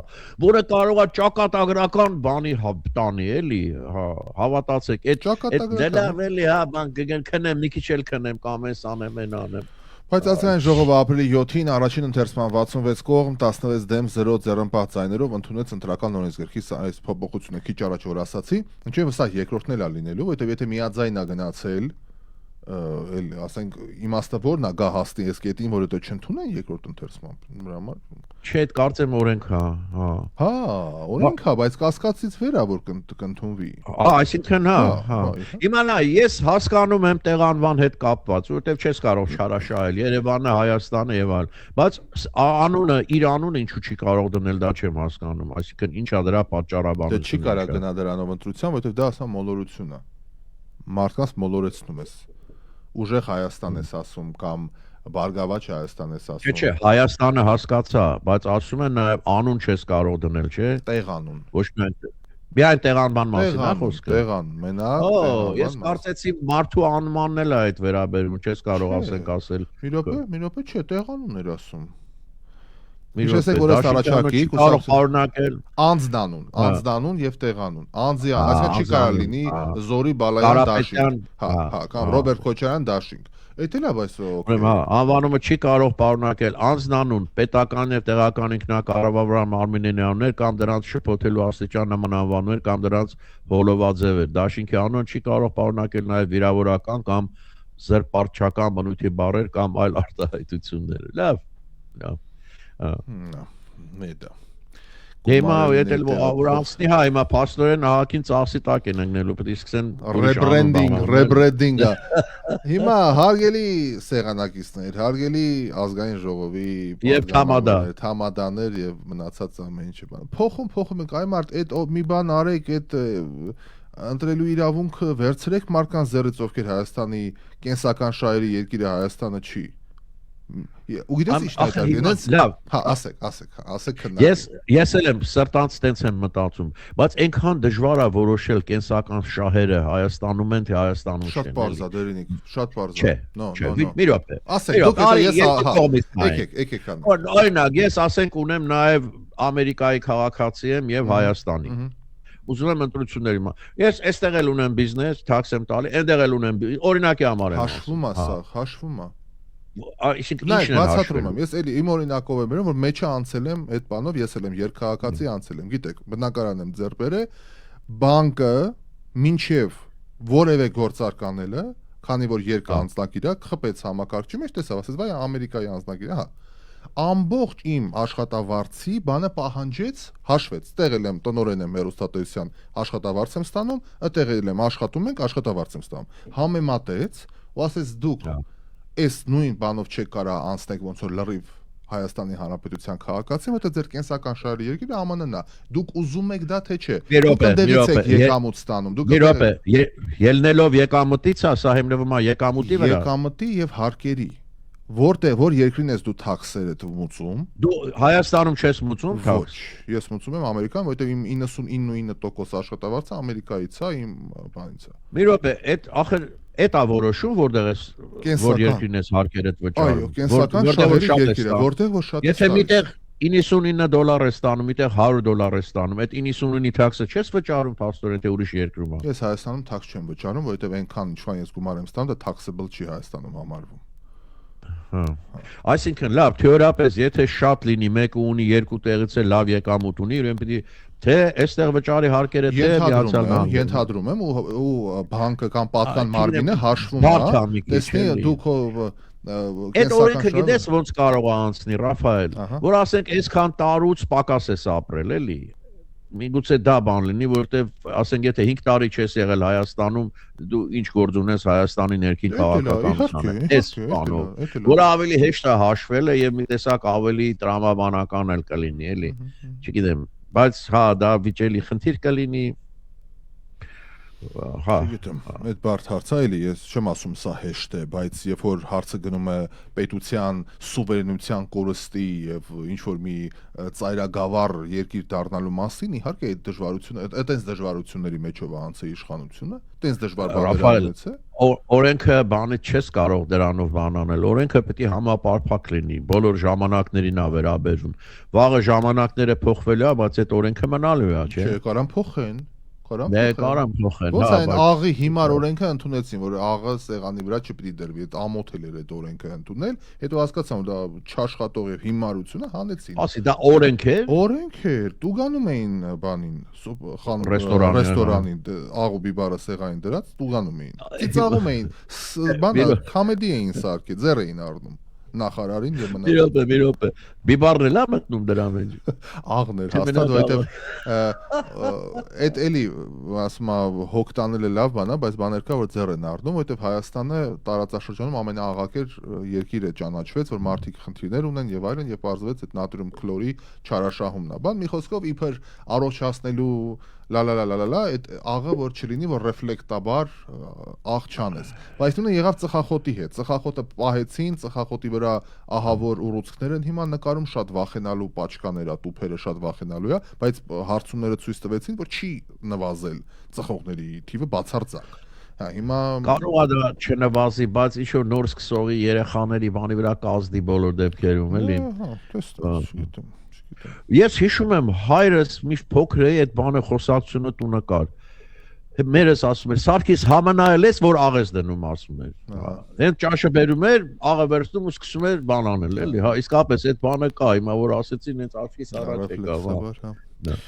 Speaker 2: որը կարող է ճակատագրական բանի տանի, էլի, հա, հավատացեք, այդ դելավ էլի, հա, բան կգնեմ, մի քիչ էլ քնեմ կամ էս անեմ, այն անեմ։
Speaker 1: Բայց ազգային ժողովը ապրիլի 7-ին առաջին ընթերցման 66 կողմ, 16 դեմ, 0 ձեռնպահ ձայներով ընդունեց ընտրական օրենսգրքի այս փոփոխությունը քիչ առաջ որ ասացի, ինչեւ սա երկրորդն էլ է լինելու, որովհետեւ եթե միաձայն է գնացել, էլ ասենք իմաստը որն է գա հասնի այս կետին, որ հետո չընդունեն երկրորդ ընթերցմամբ, նրա համար
Speaker 2: չէ, այդ կարծեմ օրենք հա։
Speaker 1: Հա, օրենք հա, բայց կասկածից վեր է որ կընդունվի։
Speaker 2: Այսինքն հա։ Հիմա նա ես հասկանում եմ տեղանվան հետ կապված, որովհետև չես կարող չարաշահել Երևանը, Հայաստանը եւ այլ, բայց անունը, իր անունը ինչու չի կարող դնել, դա չեմ հասկանում, այսինքն ինչա դրա պատճառաբանությունը։
Speaker 1: Դե չի կարող գնա դրանով ընտրության, որովհետև դա ասա մոլորություն է։ Մարդկանց մոլորեցնում ես։ Ուժեղ Հայաստան ես ասում կամ Բարգավաճ Հայաստան ես ասում։
Speaker 2: Չէ, Հայաստանը հասկացա, բայց ասում են նաև անուն չես կարող դնել, չէ՞։
Speaker 1: Տեղանուն։
Speaker 2: Ոչ միայն տեղանման մասին է խոսքը։
Speaker 1: Տեղան, մենակ։
Speaker 2: Ես կարծեցի մարդու անունն էլ է այդ վերաբերում, չես կարող ասել։
Speaker 1: Մի րոպե, չէ, տեղանուն էր ասում։ Ինչպես որ այս առաջարկի անձնանուն եւ տեղանուն։ Անձի, այսինքն չի կարող լինի Զորի Բալայան դաշինք, հա, կամ Ռոբերտ Քոչարյան դաշինք։ Էդ էլ է բայց օքեյ։
Speaker 2: Հա, անվանումը չի կարող պարունակել անձնանուն, պետական եւ տեղական ինքնակառավարման մարմինների անուններ կամ դրանց շփոթելու աստիճան նման անվանումներ կամ դրանց հոլովաձևեր։ Դաշինքի անունը չի կարող պարունակել նաեւ վիրավորական կամ զրպարտչական բնույթի բառեր կամ այլ արտահայտություններ։ Լավ։
Speaker 1: Մեդա
Speaker 2: Հիմա եթե ուրանցնի հա հիմա փաստորեն ահագին ծախսի տակ են ընկնելու, պետք է սկսեն
Speaker 1: ռեբրենդինգը։ Հիմա հարգելի սեղանակիցներ, հարգելի ազգային ժողովի
Speaker 2: եւ
Speaker 1: թամադաներ եւ մնացած ամեն ինչը բան։ Փոխում ենք այ մարդ, այդ մի բան արեք, այդ ընտրելու իրավունքը վերցրեք մարդկանց ձեռից, ովքեր Հայաստանի կենսական շահերի երկիրը Հայաստանը չի։ Ու գիտես ի՞նչն է դա գնաց։
Speaker 2: Լավ,
Speaker 1: հա, ասեք քննարկենք։
Speaker 2: Ես էլ եմ սրտանց տենց եմ մտածում, բայց այնքան դժվար է որոշել կենսական շահերը Հայաստանում են, թե Հայաստանում չեն։
Speaker 1: Շատ բարձ է, Դերինիկ, շատ բարձ է։
Speaker 2: Չէ, մի րոպե։
Speaker 1: Ասեք, դուք եկեք ան։
Speaker 2: Օրինակ, ես ասենք ունեմ նաև Ամերիկայի քաղաքացի եմ եւ Հայաստանի։ Ուզում եմ ընտրությունների ես այստեղ էլ ունեմ բիզնես, թաքս եմ տալի, այնտեղ էլ ունեմ օրինակի համար եմ։
Speaker 1: Հաշվում է սա, հաշվում է։
Speaker 2: Նայ,
Speaker 1: բացատրում եմ, ես էլի իմ օրինակով եմ վերում, որ մեջը անցել եմ այդ բանով, ես էլ եմ երկքաղաքացի անցել եմ, գիտեք, բնակարան եմ ձեռ բերել, բանկը մինչև որևէ գործարք անելը, քանի որ երկը անձնագիր է, խփեց համակարգչի մեջ, տեսավ, ասես, վայ Ամերիկայի անձնագիր է, հա։ Ամբողջ իմ աշխատավարձի բանը պահանջեց, հաշվեց, տեղել եմ տնօրեն եմ հեռուստատեսության աշխատավարձ եմ ստանում, այդտեղ եմ աշխատում ենք, աշխատավարձ եմ ստանում։ Համեմատեց, ու ասեց դուք այս նույն բանով չեք կարա անցնեք ոնց որ լրիվ Հայաստանի Հանրապետության քաղաքացի, որտեղ ձեր կենսական շահերի երկիրը ԱՄՆ-ն է։ Դուք ուզում եք դա թե չէ։ Դուք եք եկամուտ ստանում, դուք
Speaker 2: ելնելով եկամուտից, սա հիմնվում է եկամուտի վրա։
Speaker 1: Եկամուտի եւ հարկերի որ երկրին ես դու թաքսեր ես մուծում։
Speaker 2: Դու Հայաստանում չես մուծում թաքս։
Speaker 1: Ես մուծում եմ Ամերիկան, որտեղ իմ 99.9% աշխատավարձը Ամերիկայից է, իմ բանից է։
Speaker 2: Մի րոպե, ախր Էդ է որոշում, որտեղ ես որ երկրին ես հարկերդ վճարում։
Speaker 1: Այո, կենսական շահերի երկիրը, որտեղ որ շատ է։
Speaker 2: Եթե միտեղ $99 է ստանում, միտեղ $100 է ստանում, այդ 99-ի թաքսը չես վճարում, փաստորեն թե ուրիշ երկրում է։
Speaker 1: Ես Հայաստանում թաքս չեմ վճարում, որովհետև այնքան ինչքան ես գումար եմ ստանում, դա taxable չի Հայաստանում համարվում։
Speaker 2: Այսինքն լավ, թեորիապես եթե շատ լինի, մեկը ունի երկու տեղից է լավ եկամուտ ունի, ուրեմն պիտի թե այստեղ վճարի հարկերը թե Միացյալ Նահանգներում։
Speaker 1: Ենթադրում եմ ու բանկը կամ պատկան մարմինը հաշվում է։ Տեսնի դուք
Speaker 2: այդ օրենքը գիտես ոնց կարող է անցնի, Ռաֆայել, որ ասենք այսքան տարուց պակաս ես ապրել, էլի։ Միգուցե դա բան լինի, որովհետև ասենք եթե 5 տարի չես եղել Հայաստանում, դու ինչ գործ ունես Հայաստանի ներքին քաղաքականությանը, այս բանով, որ ավելի հեշտ է հաշվել է եւ մի տեսակ ավելի տրամաբանական էլ կլինի, էլի։ Չգիտեմ, բայց հա դա վիճելի խնդիր կլինի։ Հա,
Speaker 1: գիտեմ, այդ բարդ հարց է, էլի, ես չեմ ասում սա հեշտ է, բայց երբ որ հարցը գնում է պետության սուվերենության կորստի եւ ինչ որ մի ծայրագավառ երկիր դառնալու մասին, իհարկե այդ դժվարությունը, այդտենց դժվարությունների մեջով անցե իշխանությունը, այդտենց դժվար բաներից է։
Speaker 2: Օրենքը բանը չես կարող դրանով բան անել, օրենքը պետք է համապարփակ լինի, բոլոր ժամանակներին է վերաբերվում։ Վաղը ժամանակները փոխվելու է, բայց այդ օրենքը մնալու է, չէ՞։
Speaker 1: Չէ, կարան փոխեն։
Speaker 2: Կարամ փոխեն,
Speaker 1: հա, բայց աղի հիմար օրենքը ընդունեցին, որ աղը սեղանի վրա չպիտի դրվի, այդ ամոթել էր այդ օրենքը ընդունել, հետո հասկացան, որ դա չաշխատող եւ հիմարությունը հանեցին։
Speaker 2: Ասի դա օրենք է։
Speaker 1: Օրենք էր, տուգանում էին բանին, ռեստորանին, աղու բիբարը սեղանին դրած, տուգանում էին։ Ծիծաղում էին, բանը կոմեդի էին սարքել, ձեռ էին առնում նախարարին եւ մնաց։
Speaker 2: Մի րոպե։ Բիբարն էլ է մտնում դրա մեջ։
Speaker 1: Աղն էր, հաստատ, որովհետեւ այդ էլի ասում եմ հոգ տանելը լավ բան է, բայց բաներ կա որ ձեռ են առնում, որովհետեւ Հայաստանը տարածաշրջանում ամենաաղաքեր երկիր է ճանաչվեց, որ մարդիկ խնդիրներ ունեն եւ այլն, եւ բարձվեց այդ նատրիում քլորի չարաշահումն է։ Բան մի խոսքով իբր առողջացնելու լա այդ աղը որ չլինի որ ռեֆլեկտաբար աղ չանես, բայց նույնը եղավ ծխախոտի հետ, ծխախոտը պահեցին, ծխախոտի վրա ահավոր ուռուցքներ են, հիմա նկարում շատ վախենալու պաչկաներ է, տուփերը շատ վախենալու է, բայց հարցումները ցույց տվեցին որ չի նվազել ծխողների թիվը բացարձակ։ Հա հիմա
Speaker 2: կարող է դա չնվազի, բայց ինչ որ նոր սկսողի երեխաների բանի վրա կազդի բոլոր դեպքերում էլի։
Speaker 1: Հա, տեսա, գիտեմ։
Speaker 2: Ես հիշում եմ հայրս միշտ փոքր էի այդ բանը խոսակցությունը տունը կար։ Մերս ասում էր Սարգիս համանայել ես որ աղ ես դնում ասում էր։ Հենց ճաշը բերում էր, աղը վերցնում ու սկսում էր բան անել էլի։ Հա իսկապես այդ բանը կա, հիմա որ ասեցին հենց աչքիս առաջ եկավ։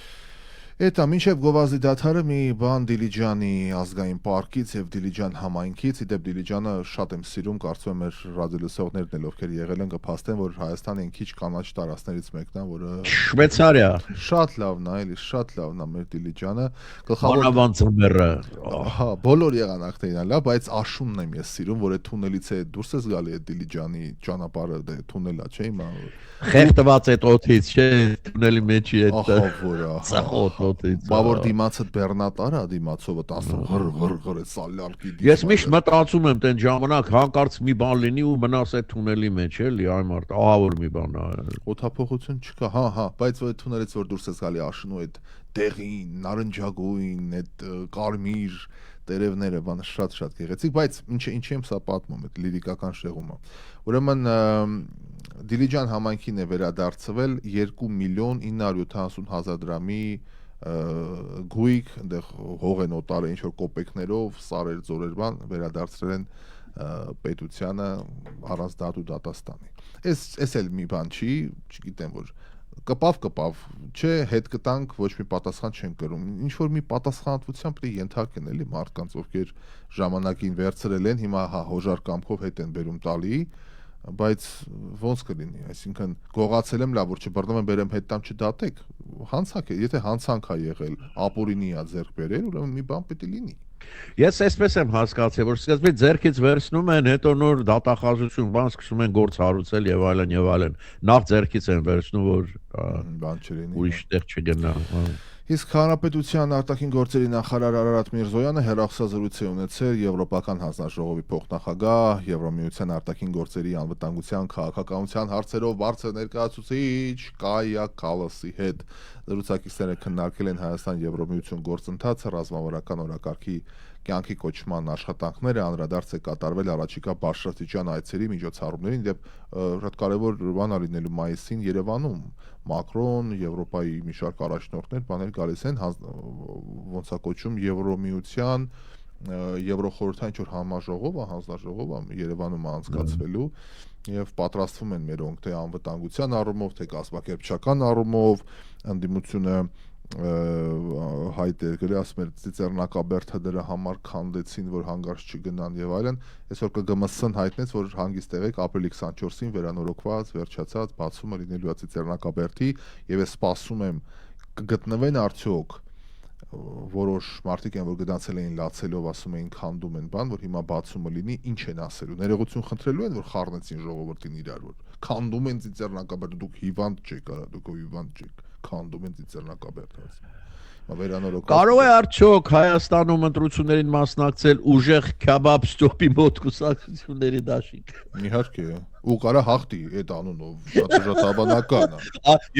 Speaker 1: Էտա մինչև գովազդի դադարը մի բան Դիլիջանի ազգային պարկից եւ Դիլիջան համայնքից, իդեպ Դիլիջանը շատ եմ սիրում, կարծում եմ մեր ռադիոլսողներն էլ ովքեր եղել են կփաստեն, որ Հայաստանի այն քիչ կանաչ տարածքներից մեկն է, որը
Speaker 2: Շվեյցարիա։
Speaker 1: Շատ լավն է, էլի, շատ լավն է մեր Դիլիջանը։
Speaker 2: Գլխավոր ծմերը,
Speaker 1: Ահա, բոլոր եղանակներն լավ, բայց աշունն եմ ես սիրում, որ այդ թունելից է դուրս ես գալի այդ Դիլիջանի ճանապարհը, դե թունելա, չէ՞ հիմա։
Speaker 2: Խեղդված այդ օդից, չէ՞, թունելի մեջի այդ։
Speaker 1: Ահա, որ
Speaker 2: օդից։
Speaker 1: Բա որ դիմացը բեռնատարա, դիմացովը 10 հր սալյալկի դիմաց։
Speaker 2: Ես միշտ մտածում եմ տեն ժամանակ հանկարծ մի բան լինի ու մնաս այդ թունելի մեջ, էլի, այ մարդ, ահա որ մի բան է։
Speaker 1: Օդափոխություն չկա, հա, բայց այդ թունելից որ դուրս ես գալի աշունու այդ դեղին, նարնջագույն, այդ կարմիր տերևները, բանը շատ գեղեցիկ, բայց ինչի եմ սա պատմում, այդ լիրիկական շեղումը։ Ուրեմն Դիլիջան համայնքին է վերադարձվել 2.970.000 դրամի գույք, այնտեղ հող են օտարը ինչ-որ կոպեկներով, սարեր, ձորեր բան վերադարձրել են պետությանը առանց դատ ու դատաստանի։ Էս էլ մի բան չի, չգիտեմ որ կպավ, չէ, հետ կտանք, ոչ մի պատասխան չեն կրում։ Ինչ որ մի պատասխանատվության պետք է ենթարկեն էլի մարդկանց, ովքեր ժամանակին վերցրել են, հիմա հա հոժար կամքով հետ են բերում տալի, բայց ոնց կլինի, այսինքն գողացել եմ լավ, որ չբռնում եմ բերեմ հետ տամ չդատեք, հանցանք է, եթե հանցանք է եղել, ապուրինի է ձեռք բերել, ուրեմն մի բան պետք է լինի։
Speaker 2: Ես այսպես եմ հասկացել, որ սկզբից ձեռքից վերցնում են, հետո նոր դատախազություն, բան սկսում են գործ հարուցել եւ այլն։ Նախ ձեռքից են վերցնում, որ
Speaker 1: բան չլինի։
Speaker 2: Ուրիշ տեղ չգնա։
Speaker 1: Իսկ Հանրապետության արտաքին գործերի նախարար Արարատ Միրզոյանը հեռախոսազրույց է ունեցել Եվրոպական հանձնաժողովի փոխնախագահ, Եվրամիության արտաքին գործերի անվտանգության քաղաքականության հարցերով բարձր ներկայացուցիչ Կայա Կալասի հետ։ Զրուցակիցները քննարկել են Հայաստան-Եվրամիություն գործընթացը, ռազմավարական օրակարգի կյանքի կոչման աշխատանքները, անդրադարձ է կատարվել առաջիկա բարձրաստիճան այցերի միջոցառումներին եւ շատ կարեւոր բան է լինելու մայիսին Երևանում Մակրոն, Եվրոպայի մի շարք առաջնորդներ բաներ գալիս են ոնց է կոչում Եվրոմիության Եվրոխորհրդային ինչ-որ համաժողով, հանձնաժողով Երևանում անցկացվելու եւ պատրաստվում են մերոնք թե անվտանգության առումով, թե կազմակերպչական առումով ընդդիմությունը հայտ էր գրել, ասում էր Ծիծեռնակաբերդը դրա համար քանդեցին, որ հանգարց չգնան եւ այլն։ Այսօր ԿԳՄՍ-ն հայտնեց, որ հանգիստ եղեք ապրիլի 24-ին վերանորոգված, վերջացած բացումը լինելու է Ծիծեռնակաբերդի եւ ես սպասում եմ կգտնվեն արդյոք որոշ մարդիկ են որ գնացել էին լացելով, ասում էին քանդում են բան, որ հիմա բացումը լինի, ինչ են ասելու։ Ներողություն խնդրելու են, որ խառնեցին ժողովրդին իրար, որ քանդում են Ծիծեռնակաբերդը, դուք հիվանդ չեք, դուք հիվանդ չեք, քանդում են Ծիծեռնակաբերդը։
Speaker 2: Կարող է արդյոք Հայաստանում ընտրություններին մասնակցել ուժեղ քեբաբ ստոպի մոտ կուսակցությունների դաշինք։
Speaker 1: Իհարկե, ու կարա հաղթի այդ անունով, շատ հավանական է։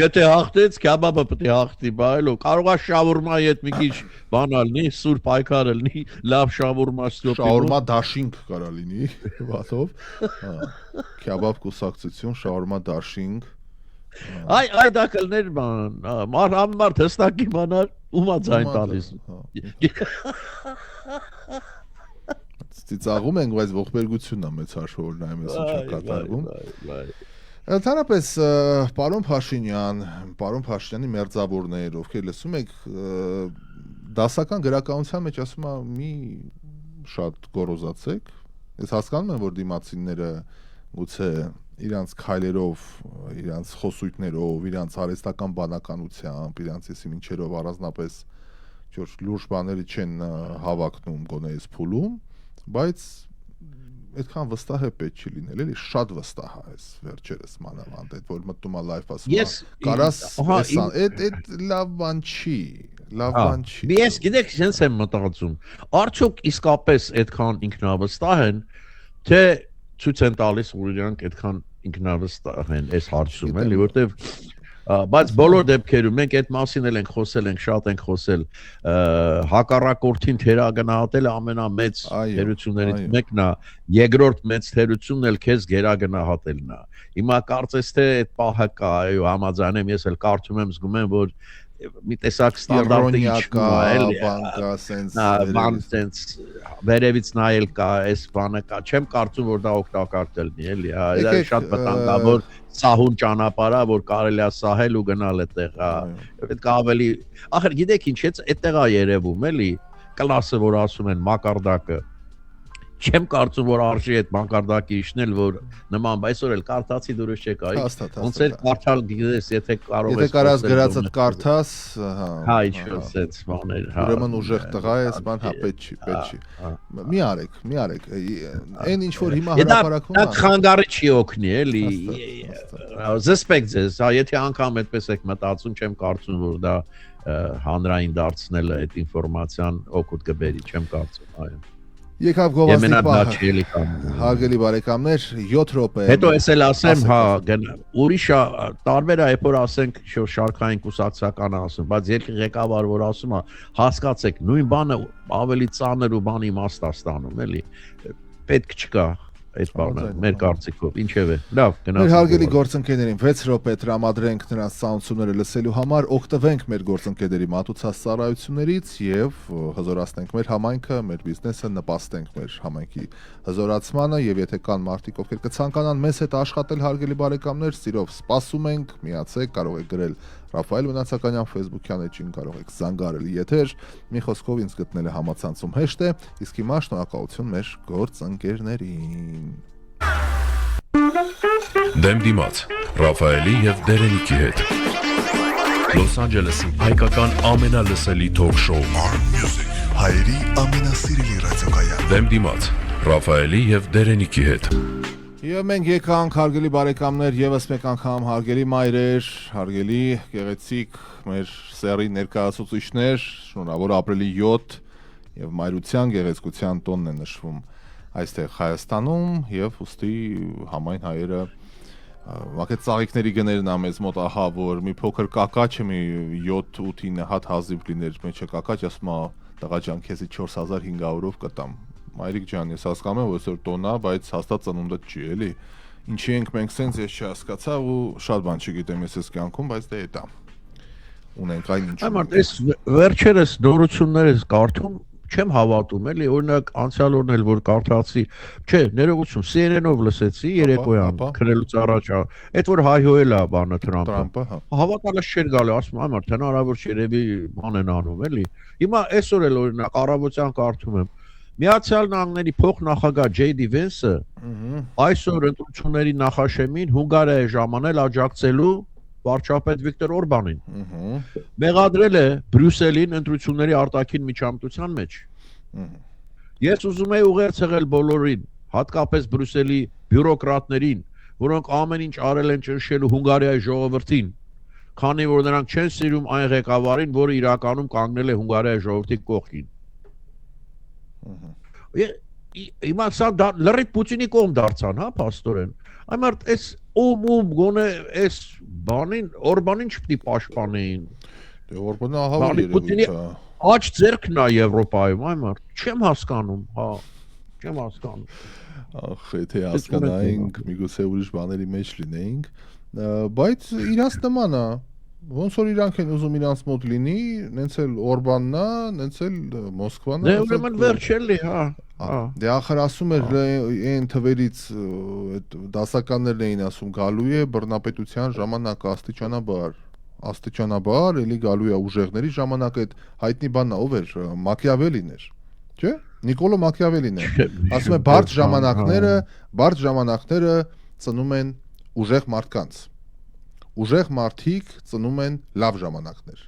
Speaker 2: Եթե հաղթեց, քեբաբը պետք է հաղթի, բայց կարող է շավուրմայի հետ մի քիչ բանալ լինի, սուր պայքար լինի, լավ շավուրմա ստոպի։
Speaker 1: Շավուրմա դաշինք կարա լինի, բաթով։ Քեբաբ կուսակցություն, շավուրմա դաշինք։
Speaker 2: Այ դա կլներ բան, մարդ հստակ իմանար ումա ձայն տալիս։
Speaker 1: Ծիծաղում ենք, բայց ողբերգությունն է մեծ հաշվով նայում ես ինչ կատարվում։ Ընդհանրապես, պարոն Փաշինյանի մերձավորներ, ովքեր լսում եք, դասական գրականության մեջ ասում է մի շատ գոռոզացեք։ Ես հասկանում եմ, որ դիմացիները գուցե իրանց քայլերով, իրանց խոսույթներով, իրանց արհեստական բանականությամբ, իրանց եսիմինչերով առանձնապես լուրջ բաների չեն հավակնում գոնե այս փուլում, բայց այդքան վստահ է պետք չի լինել, էլի շատ վստահ է այս վերջերս մանավանդ, այդ որ մտնում է լայվ ասում, կարաս այդ լավ բան չի, լավ բան չի։
Speaker 2: Ես գիտեք, sense եմ մտածում, արդյոք իսկապես այդքան ինքնավստահ են, թե ցույց են տալիս, որ իրանք այդքան ինքնավստահ են այս հարցում, էլի, որտեվ բայց բոլոր դեպքերում մենք այդ մասին էլ ենք խոսել, շատ ենք խոսել, հակառակորդին թերագնահատելը ամենամեծ թերություններից մեկն է, երկրորդ մեծ թերությունն էլ քեզ գերագնահատելն է։ Հիմա կարծես թե այդ պահը կա, այո, համաձայն եմ, ես էլ կարդում եմ, զգում եմ, որ մի տեսակ ստանդարտի չկա, էլի, բան sense վերևից նայել կա, այս բանը կա, չեմ կարծում որ դա օգտակար լինի, էլի, դա շատ վտանգավոր սահուն ճանապարհ է, որ կարելի է սահել ու գնալ այդտեղ, պետք է ավելի, ախր գիտեք ինչ, այդտեղ է երևում, էլի, կլասը որ ասում են մակարդակը, Չեմ կարծում որ արժի այդ մանկարդակի իշնել որ նման այսօր էլ կարդացի դուրս չեկայի ոնց էլ կարդալ գիտես եթե կարող
Speaker 1: ես կարաս գրածդ կարդաս
Speaker 2: հա ինչ-որ sense բաներ հա
Speaker 1: ուրեմն ուժեղ տղա ես բան հա պետք չի մի արեք այն ինչ որ հիմա հրապարակվում
Speaker 2: է դա խանգարի չի օգնի էլի զսպեք ձեզ հա եթե անգամ այդպես եք մտածում չեմ կարծում որ դա հանրային դարձնելը այդ ինֆորմացիան օգուտ կբերի չեմ կարծում այո
Speaker 1: Եկավ գովազդի պահը, հարգելի բարեկամներ, 7 րոպե։
Speaker 2: Հետո ես էլ ասեմ, հա, ուրիշ տարբեր է, որ ասենք շարքային կուսակցական ասում, բայց երկրի ղեկավար որ ասում է, հասկացեք, նույն բանը ավելի ծանր ու բան իմաստ է ստանում, էլի։ Պետք չկա այդ բանը, մեր կարծիքով, ինչև է։ Լավ, գնացինք։
Speaker 1: Մեր հարգելի գործընկերներին 6 րոպե տրամադրենք նրանց սաունդսները լսելու համար, օգտվենք մեր գործընկերների մատուցած ծառայություններից եւ հզորացնենք մեր համայնքը, մեր բիզնեսը, նպաստենք մեր համայնքի հզորացմանը եւ եթե կան մարդիկ, ովքեր կցանկանան մեզ հետ աշխատել, հարգելի բարեկամներ, սիրով սպասում ենք, միացեք, կարող եք գրել Ռաֆայել Մնացականյան Facebook-յան էջին կարող եք զանգարել եթեր, մի խոսքով ինձ գտնել է համացանցում հեշտ է, իսկ հիմա շնորհակալություն մեր գործընկերներին։
Speaker 3: Դեմ դիմաց Ռաֆայելի եւ Դերենիկի հետ Լոս Անջելեսի հայկական ամենալսելի թոք շոու
Speaker 4: Music հայերի ամենասիրելի ռադիոկայան
Speaker 3: Դեմ դիմաց Ռաֆայելի եւ Դերենիկի հետ
Speaker 1: Եվ մենք եկանք հարգելի բարեկամներ եւս մեկ անգամ հարգելի մայրեր, հարգելի գեղեցիկ մեր սերի ներկայացուցիչներ, շնորհավոր ապրիլի 7 եւ մայրության գեղեցկության տոնն է նշվում այստեղ Հայաստանում եւ ուստի համայն հայերը վակետ ծաղիկների գներն ա մեզ մոտ ահա որ մի փոքր կակաչը մի 7-8-9 հատ հազիվ լիներ մեջը կակաչ ասում ա տղա ջան քեզի 4500-ով կտամ Մայրիկ ջան, ես հասկանում եմ, որ այսօր տոնա, բայց հաստատ ծնունդդ չի, էլի։ Ինչի ենք մենք սենց ես չհասկացա ու շատ բան չգիտեմ ես այս կյանքում, բայց դե դա ունենք այն ինչ։
Speaker 2: Այո, այս վերջերս դորություններ ես կարդում, չեմ հավատում, էլի, օրինակ անցյալ օրն էլ որ կարդացի, չէ, ներողություն, CNN-ով լսեցի երեկոյան, քնելուց առաջ, այդ որ հայհոյել է բանը Թրամփը։ Հավատալս չէր գալի, ասում եմ, արդեն հնարավոր չէ, երևի բան են անում, էլի։ Հիմա այսօր էլ օրինակ առավոտյան կարդում եմ Միացյալ Նահանգների փոխնախագահ Ջեյդի Վենսը այսօր ընտրությունների նախաշեմին Հունգարիայի ժամանել աջակցելու վարչապետ Վիկտոր Օրբանին։ Մեղադրել է Բրյուսելին ընտրությունների արտաքին միջամտության մեջ։ Ես ուզում եի ուղերձել բոլորին, հատկապես Բրյուսելի բյուրոկրատներին, որոնք ամեն ինչ արել են ճնշելու Հունգարիայի ժողովրդին, քանի որ նրանք չեն սիրում այն ղեկավարին, որը իրականում կանգնել է Հունգարիայի ժողովրդի կողքին։ Հիմա սա լրիվ Պուտինի կողմ դարձան, հա, պաստորեն։ Այմարդ այս ում գոնե այս բանին Օրբանին չպետք է պաշտպանեին։
Speaker 1: Դե Օրբանը ահա որ
Speaker 2: Պուտինի աջ ձեռքն է Եվրոպայում, այմարդ չեմ հասկանում, հա, չեմ հասկանում։
Speaker 1: Ախ, եթե հասկանայինք, միգուցե ուրիշ բաների մեջ լինեինք, բայց իրանց նման է Ոնց որ իրանք են ուզում իրանց մոտ լինի, նենց էլ Օրբանն է, նենց էլ Մոսկվան է։
Speaker 2: Դե ուրեմն վերջ էլի, հա։
Speaker 1: Դե ախր ասում էր այն թվերից այդ դասականներն էին ասում գալու է բռնապետության ժամանակ աստիճանաբար, էլի գալու է ուժեղների ժամանակ այդ հայտնի բանն ով էր Մաքիավելին էր, չէ՞։ Նիկոլո Մաքիավելին է։ Ասում է բարդ ժամանակները ծնում են ուժեղ մարդկանց։ Ուժեղ մարդիկ ծնում են լավ ժամանակներ։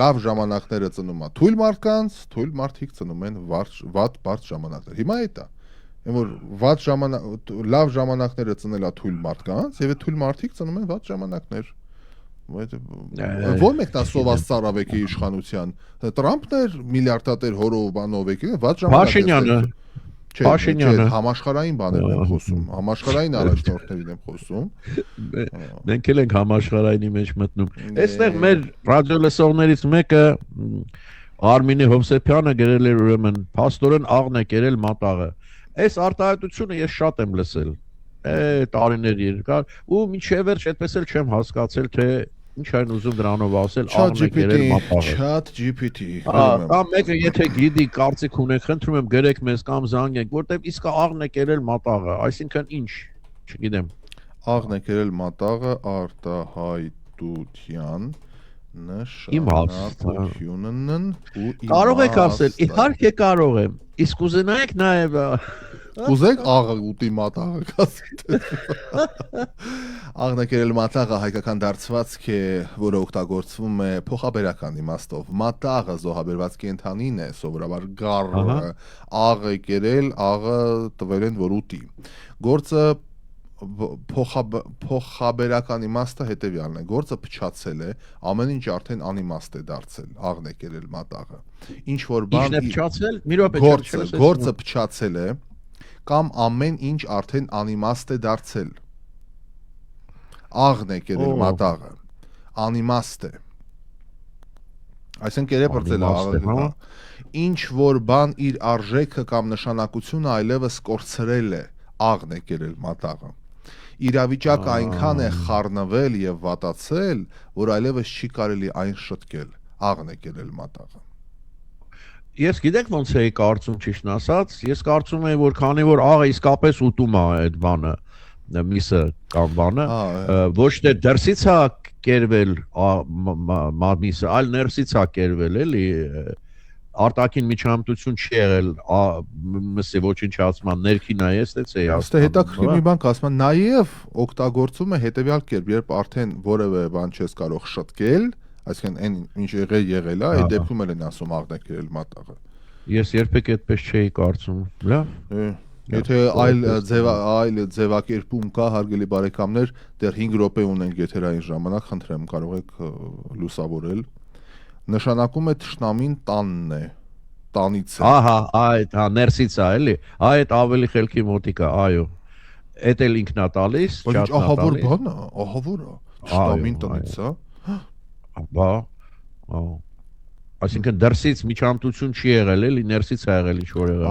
Speaker 1: Լավ ժամանակները ծնում է թույլ մարդկանց, թույլ մարդիկ ծնում են վատ բարդ ժամանակներ։ Հիմա այդ է։ Այն որ լավ ժամանակները ծնել է թույլ մարդկանց, եւ այդ թույլ մարդիկ ծնում են վատ ժամանակներ։ Ո՞ր մեկն է սոված ծառավեկի իշխանության։ Տրամփն էր միլիարդատեր հորով բանով եկել, վատ ժամանակներ։
Speaker 2: Փաշինյանը
Speaker 1: համաշխարհային բաներն եմ խոսում, համաշխարհային առաջնորդներին եմ խոսում։
Speaker 2: Մենք էլ ենք համաշխարհայինի մեջ մտնում։ Այստեղ մեր ռադիոլսողներից մեկը Արմինե Հովսեփյանը գրել էր ուրեմն փաստորեն աղն է կերել մատաղը։ Այս արտահայտությունը ես շատ եմ լսել։ Տարիներ երկար ու մինչև վերջ այդպես էլ չեմ հասկացել թե ինչ այն ուզում դրանով ասել աղն է կերել մատաղը։
Speaker 1: Chat GPT։
Speaker 2: Կամ մեկը եթե գիտի կարծիք ունեք, խնդրում եմ գրեք մեզ կամ զանգեք, որտեվ իսկ աղն է կերել մատաղը, այսինքն ինչ, չգիտեմ։
Speaker 1: Աղն է կերել մատաղը արտահայտության նշանակությունն ու
Speaker 2: Կարող եք ասել, իհարկե կարող եմ։ Իսկ ուզենայեք նաև
Speaker 1: Կուզեք աղը ուտի մատաղը կասի։ Աղն է կերել մատաղը հայկական դարձվածք է, որը օգտագործվում է փոխաբերական իմաստով։ Մատաղը զոհաբերված կենդանին է, սովորաբար գառը, աղը կերել, աղը տվել են, որ ուտի։ Գործը փոխաբերական իմաստը հետևյալն է, գործը փչացել է, ամեն ինչ արդեն անիմաստ է դարձել, աղն է կերել մատաղը։ Ինչ որ բան գործը փչացել է, կամ ամեն ինչ արդեն անիմաստ է դարձել։ Աղն է կերել մատաղը, անիմաստ է։ Այսինքն կերել բրծել աղը։ Ինչ որ բան իր արժեքը կամ նշանակությունը այլևս կորցրել է, աղն է կերել մատաղը։ Իրավիճակը այնքան է խառնվել եւ վատացել, որ այլևս չի կարելի այն շտկել, աղն է կերել մատաղը։
Speaker 2: Ես գիտեք ոնց էի կարծում ճիշտն ասած, ես կարծում եմ որ քանի որ աղը իսկապես ուտում է այդ բանը, միսը կամ բանը, ոչ թե դրսից է կերվել միսը, այլ ներսից է կերվել, էլի արտաքին միջամտություն չի եղել մսի ոչնչացման ներքին է էստեցի
Speaker 1: Աստե հետաքրքիր մի բան կասեմ նաև օգտագործում է հետեւյալ կերպ երբ արդեն որևէ բան չես կարող շտկել այսինքն այն ինչ եղել է այդ դեպքում էլ են ասում աղն է կերել մատաղը
Speaker 2: ես երբեք այդպես չէի կարծում լավ
Speaker 1: եթե այլ ձևակերպում կա հարգելի բարեկամներ դեռ 5 րոպե ունենք եթերային ժամանակ խնդրեմ կարող եք լուսավորել Նշանակում է թշնամին տանն է, տանից է։
Speaker 2: Ահա, այդ, ներսից է, էլի, այդ ավելի խելքի մոտիկ է, այո։ Էդ էլ ինքն է տալիս,
Speaker 1: ճատնա տալիս։ Բայց ահավոր բան է, ահավոր է, թշնամին տնից է։
Speaker 2: Բա, այսինքն դրսից միջամտություն չի եղել, էլի, ներսից է եղել ինչ-որ եղել։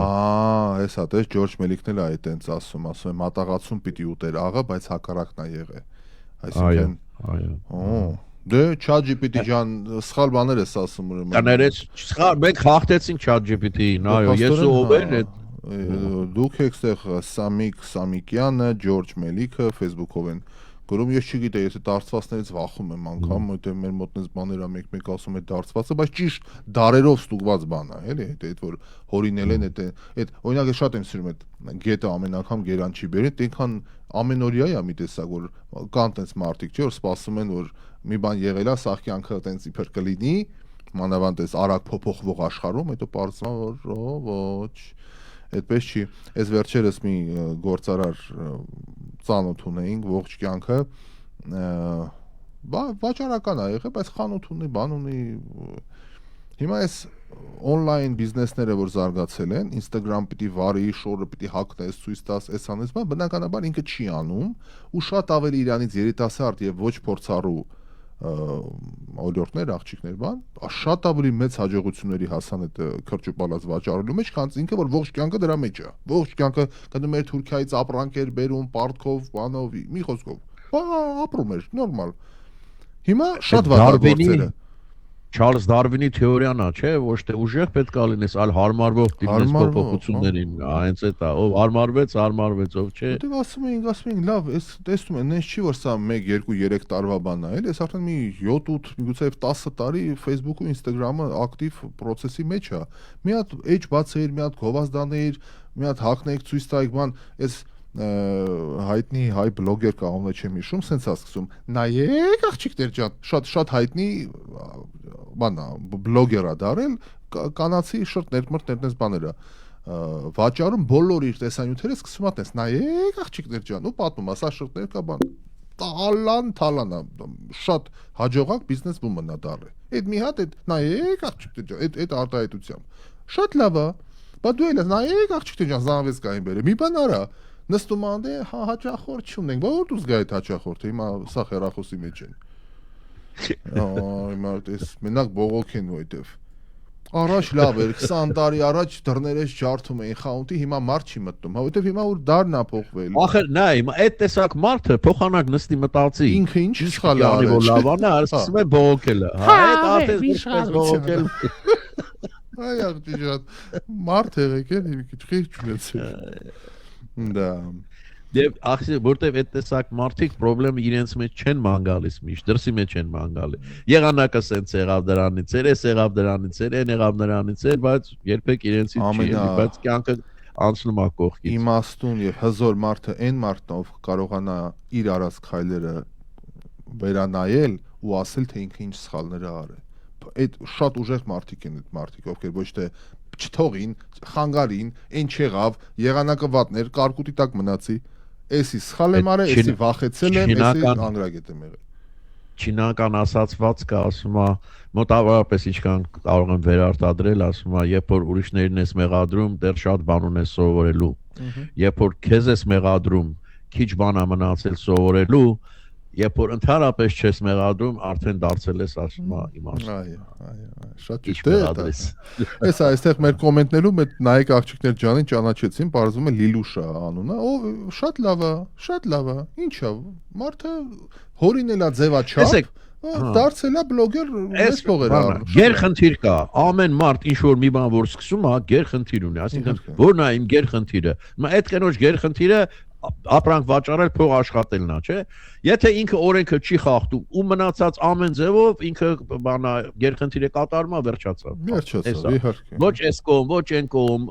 Speaker 1: Հեսա, տես Ջորջ Մելիքն էլ է այդտենց ասում է մատաղացում պիտի ուտեր աղը, բայց հակառակն է եղել։ Այսինքն, այո։ Դե ChatGPT ջան սխալ բաներ ես ասում ուրեմն։
Speaker 2: Կներես սխալ մենք խախտեցինք ChatGPT-ին, այո, ես ով եմ
Speaker 1: դուք եք ստեղ Սամիկ Սամիկյանը, Ջորջ Մելիքը Facebook-ով են գրում, ես չգիտեի, եթե դարձվածներից վախում եմ անգամ, որտեղ մեր մոտնես բաները մեկ ասում է դարձվածը, բայց ճիշտ դարերով ստուգված բան է, էլի, այդ որ հորինել են այդ օրինակ շատ եմ սիրում այդ գետը ամեն անգամ գերան չի բերեն, այնքան ամենօրյա է մի տեսակ որ կան տենց մարդիկ, չէ՞ որ սպասում են որ մի բան եղել է, սաղ կյանքը տենց իբր կլինի, մանավանդ էս արագ փոփոխվող աշխարհում, հետո պարզվում որ ոչ Այդպես չի, այս վերջերս մի գործարար ծանոթ ունեինք, ողջ կյանքը վաճառական է եղել, բայց խանութ ունի, բան ունի Հիմա այս on-line բիզնեսները, որ զարգացել են, Instagram պիտի վարի, շորը պիտի հագնես, ցույց տաս, այս անես, բնականաբար ինքը չի անում ու շատ ավելի իրանից երիտասարդ եւ ոչ փորձառու օրիորդներ, աղջիկներ, բան, շատ ավելի մեծ հաջողությունների հասան այդ քրճուպալած վաճառելու մեջ, քան ինքը որ ողջ կյանքը դրա մեջ է։ Ողջ կյանքը գնում էր Թուրքիայից ապրանքեր բերում, պարտքով, բանով, մի խոսքով։ Ապրում էր, նորմալ։ Հիմա շատ վատագործերը
Speaker 2: Չարլզ Դարվինի թեորիան է, չէ, ոչ թե ուժեղ պետք է լինես, այլ հարմարվող դիմես փոփոխություններին, հենց այդ է, ով հարմարվեց, ով չէ։
Speaker 1: Դե ասում էինք, լավ, այս տեսնում են, նենց չի որ սա 1, 2, 3 տարվա բան է, էլի, այս արդեն մի 7-8, միգուցե 10 տարի Facebook-ը, Instagram-ը ակտիվ process-ի մեջ է։ Մի հատ edge բացեիր, մի հատ գովազդաներ, մի հատ հակնեիք ցույց տայիք, բան, այս հայտնի հայ բլոգեր կա, ով չեմ հիշում, սենց է սկսում։ Նայեք աղջիկներ ջան, շատ հայտնի բանա, բլոգեր է դարել, կանացի շրտներ, մրտներնես բաները վաճառում բոլոր իր տեսանյութերը սկսում է տես, նայեք աղջիկներ ջան, ու պատմում, ասա շրտներ կա բան, թալան է, շատ հաջողակ բիզնես բումն է դարել։ Այդ մի հատ, նայեք աղջիկներ ջան, այդ արտահայտությամբ, շատ լավ է, բա դու էլ ես, նայեք աղջիկներ ջան, զանգվես կային բերը, մի բան արա Նստում անդե հաճախորդ չունենք, որ դուս գա այդ հաճախորդը, հիմա սա հեռախոսի մեջ են։ Հիմա դες մենակ բողոք են որտեվ։ Առաջ լավ էր, 20 տարի առաջ դռներես ջարդում էին խանութի, հիմա մարդ չի մտնում, որտեվ հիմա որ դարն է փոխվել։
Speaker 2: Ախր նայ, հիմա այդ տեսակ մարդը փոխանակ նստի մտածի։
Speaker 1: Ինքը ինչ սխալ է արել։
Speaker 2: Որ լավանա, սկսում է բողոքել։ Այդ արդեն բողոքել։
Speaker 1: Այ աղջիկ, մարդ եղեք էլ մի քիչ խիղճ ունեցեք։ Դա
Speaker 2: Դե ախսի որտեվ այդ տեսակ մարդիկ խնդրեմը իրենց մեջ չեն ման գալիս միշտ դրսի մեջ են ման գալի եղանակը սենց եղավ դրանից էր էս եղավ դրանից էր այն եղավ նրանից էր բայց երբեք իրենցից չի բայց կյանքը անցնում է կողքից։
Speaker 1: Իմաստուն եւ հզոր մարդը այն մարդն ով կարողանա իր արած քայլերը վերանայել ու ասել թե ինքը ինչ սխալներ է արել։ Այդ շատ ուժեղ մարդիկ են այդ մարդիկ, ովքեր ոչ թե չթողին, խանգարին, այն չեղավ, եղանակը վատներ, կարկուտի տակ մնացի, էսի սխալ եմ արել, էսի վախեցել եմ, էսի անգրագետ եմ եղել։
Speaker 2: Չինական ասացվածքը ասում է մոտավորապես ինչքան կարող եմ վերարտադրել, ասում է, երբ որ ուրիշներին ես մեղադրում, դեռ շատ բան ունես սովորելու։ Երբ որ քեզ ես մեղադրում, քիչ բան է մնացել սովորելու, երբ որ ընդհանրապես չես մեղադրում, արդեն դարձել ես, ասում է, իմաստուն։
Speaker 1: Այո, շատ ճիշտ է։ Էս այստեղ մեր կոմենտներում այդ նայեք աղջիկներ ջանին ճանաչեցին, բարձում է Լիլուշա անունը, ով շատ լավ է, շատ լավ է։ Ինչ է, մարդը հորին էլա ձևաչափ, դարձել է բլոգեր, մեծ փողեր առնում։
Speaker 2: Գերխնդիր կա, ամեն մարդ ինչ որ մի բան որ սկսում է, գերխնդիր ունի, այսինքն որն է իմ գերխնդիրը։ Այդ կնոջ գերխնդիրը ապրանք վաճառել, փող աշխատելն է, չէ՞։ Եթե ինքը օրենքը չի խախտում ու մնացած ամեն ձևով ինքը բանա գերխնդիրը կատարում է, վերջացավ։
Speaker 1: Վերջացավ, իհարկե։
Speaker 2: Ոչ էս կողմ, ոչ այն կողմ,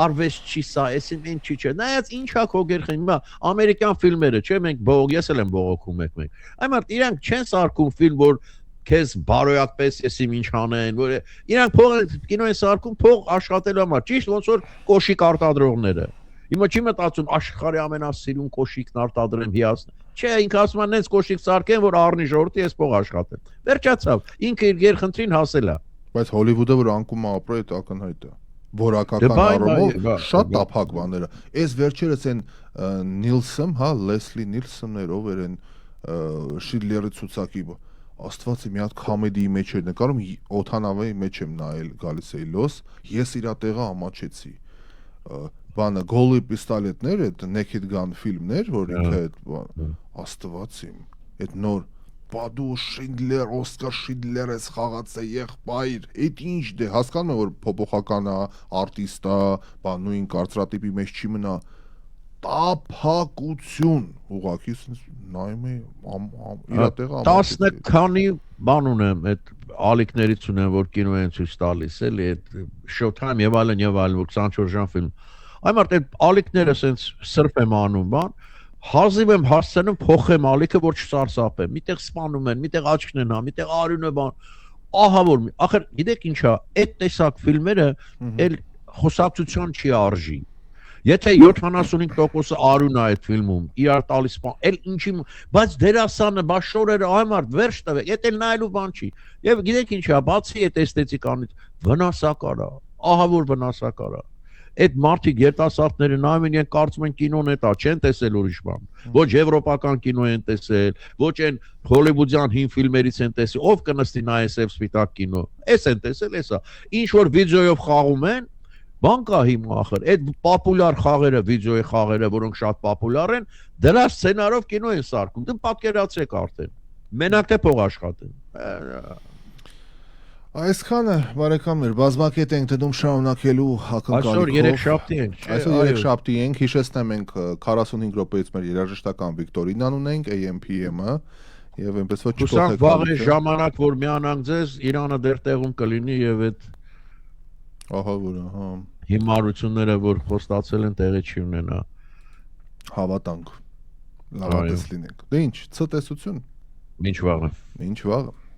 Speaker 2: արվեստ չի սա, էսին ինչ չի, չէ։ Նայած ինչա քո գերխնդիրը, ամերիկյան ֆիլմերը, չէ՞, մենք բողոք, ես էլ եմ բողոքում եք։ Այն մարդ իրանք չեն սարքում ֆիլմ, որ քեզ բարոյակպես եսիմ ինչ անեն, որ իրանք փող կինո են սարքում, փող աշխատելու համար, ճիշտ ոնց որ կոշիկ արտադրողները։ Հիմա չի մտածում աշխարհի ամենասիրուն կոշիկն արտադրեմ հիացն։ Չէ, ինքը ասում է նենց կոշիկ սարքեն, որ առնի ժողովրդի ես փող աշխատեմ։ Վերջացավ։ Ինքը իր գերխնդրին հասել է։
Speaker 1: Բայց Հոլիվուդը որ անկում է ապրել, այդ ակնհայտ է։ Որակական առումով շատ տափակ բաներ է։ Այս վերջերս են Նիլսոն, հա, Լեսլի Նիլսոններ, ով էր են Շիդլերի ցուցակի Աստված մի հատ կոմեդիի մեջ էր նկարում, օթանավայի մեջ եմ նայել գալիս էի լոս, ես իր տեղը ամաչեցի։ Բանը գոլի պիստոլետներ, այդ Naked Gun ֆիլմներ, որ ինքը այդ Աստված իմ, այդ նոր Բադու Շինդլեր, Օսկար Շինդլեր էս խաղացե եղբայր, այդ ինչ դե հասկանում եմ որ փոփոխական է, արտիստ է, բան նույն կարծրատիպի մեջ չի մնա, տափակություն, ուղղակի նայում եմ իր տեղը ամաչեցի։
Speaker 2: 10 քանի բան ունեմ, այդ ալիքներից ունեմ, որ կինո են ցույց տալիս, էլի այդ Showtime եւ այլն, որ 24 ժամ ֆիլմ։ Այ մարդ այդ ալիքները սենց սրբ եմ անում, բան, հազիվ եմ հասցնում փոխեմ ալիքը, որ չսարսափեմ։ Միտեղ սպանում են, միտեղ աչքն են հա, միտեղ արյունը բան։ Ահա որ, ախր գիտեք ինչա, այդ տեսակ ֆիլմերը էլ խոսակցության չի արժի։ Եթե 75% արյուն է այդ ֆիլմում, իրար տալիս բան, էլ ինչի, բայց դերասանը, բաշորերը, այ մարդ վերջ տվեք, այդ էլ նայելու բան չի։ Եվ գիտեք ինչա, բացի այդ էսթետիկանից, վնասակար է, ահա որ վնասակար է։ Այդ մարդիկ երիտասարդները նայում են, իրենք կարծում են կինոն էտա, չեն տեսել ուրիշ բան։ Ոչ եվրոպական կինո են տեսել, ոչ այն հոլիվուդյան հին ֆիլմերից են տեսել, ով կնստի նայես եւ սպիտակ կինո։ Էս են տեսել, էսա։ Ինչ որ վիդեոյով խաղում են, բան կա հիմա ախր, այդ պոպուլյար խաղերը, վիդեոյի խաղերը, որոնք շատ պոպուլյար են, դրա սցենարով կինո են սարքում։ Դու պատկերացրեք արդեն։ Մենակ թե փող աշխատեն։
Speaker 1: Այսքանը բարեկամներ, բազմակետ ենք դնում շարունակելու հակակալիքով։
Speaker 2: Այսօր 3 շաբթի ենք, չէ՞։
Speaker 1: Այսօր 3 շաբթի ենք, հիշեցնեմ ենք 45 րոպեից մեր երաժշտական Վիկտորինան ունենք, AM/PM-ը, եւ այնպես ոչ
Speaker 2: չփոխեք։ Վաղը ժամանակ որ միանանք ձեզ, Իրանը դեռ տեղում կլինի եւ այդ
Speaker 1: ահա որ, հա։
Speaker 2: Հիմարությունները որ խոստացել են տեղի չի ունենա։
Speaker 1: Հավատանք։ Լավատես լինենք։ Դե ինչ, ցտեսություն։
Speaker 2: Մինչ վաղը։
Speaker 1: Մինչ վաղը։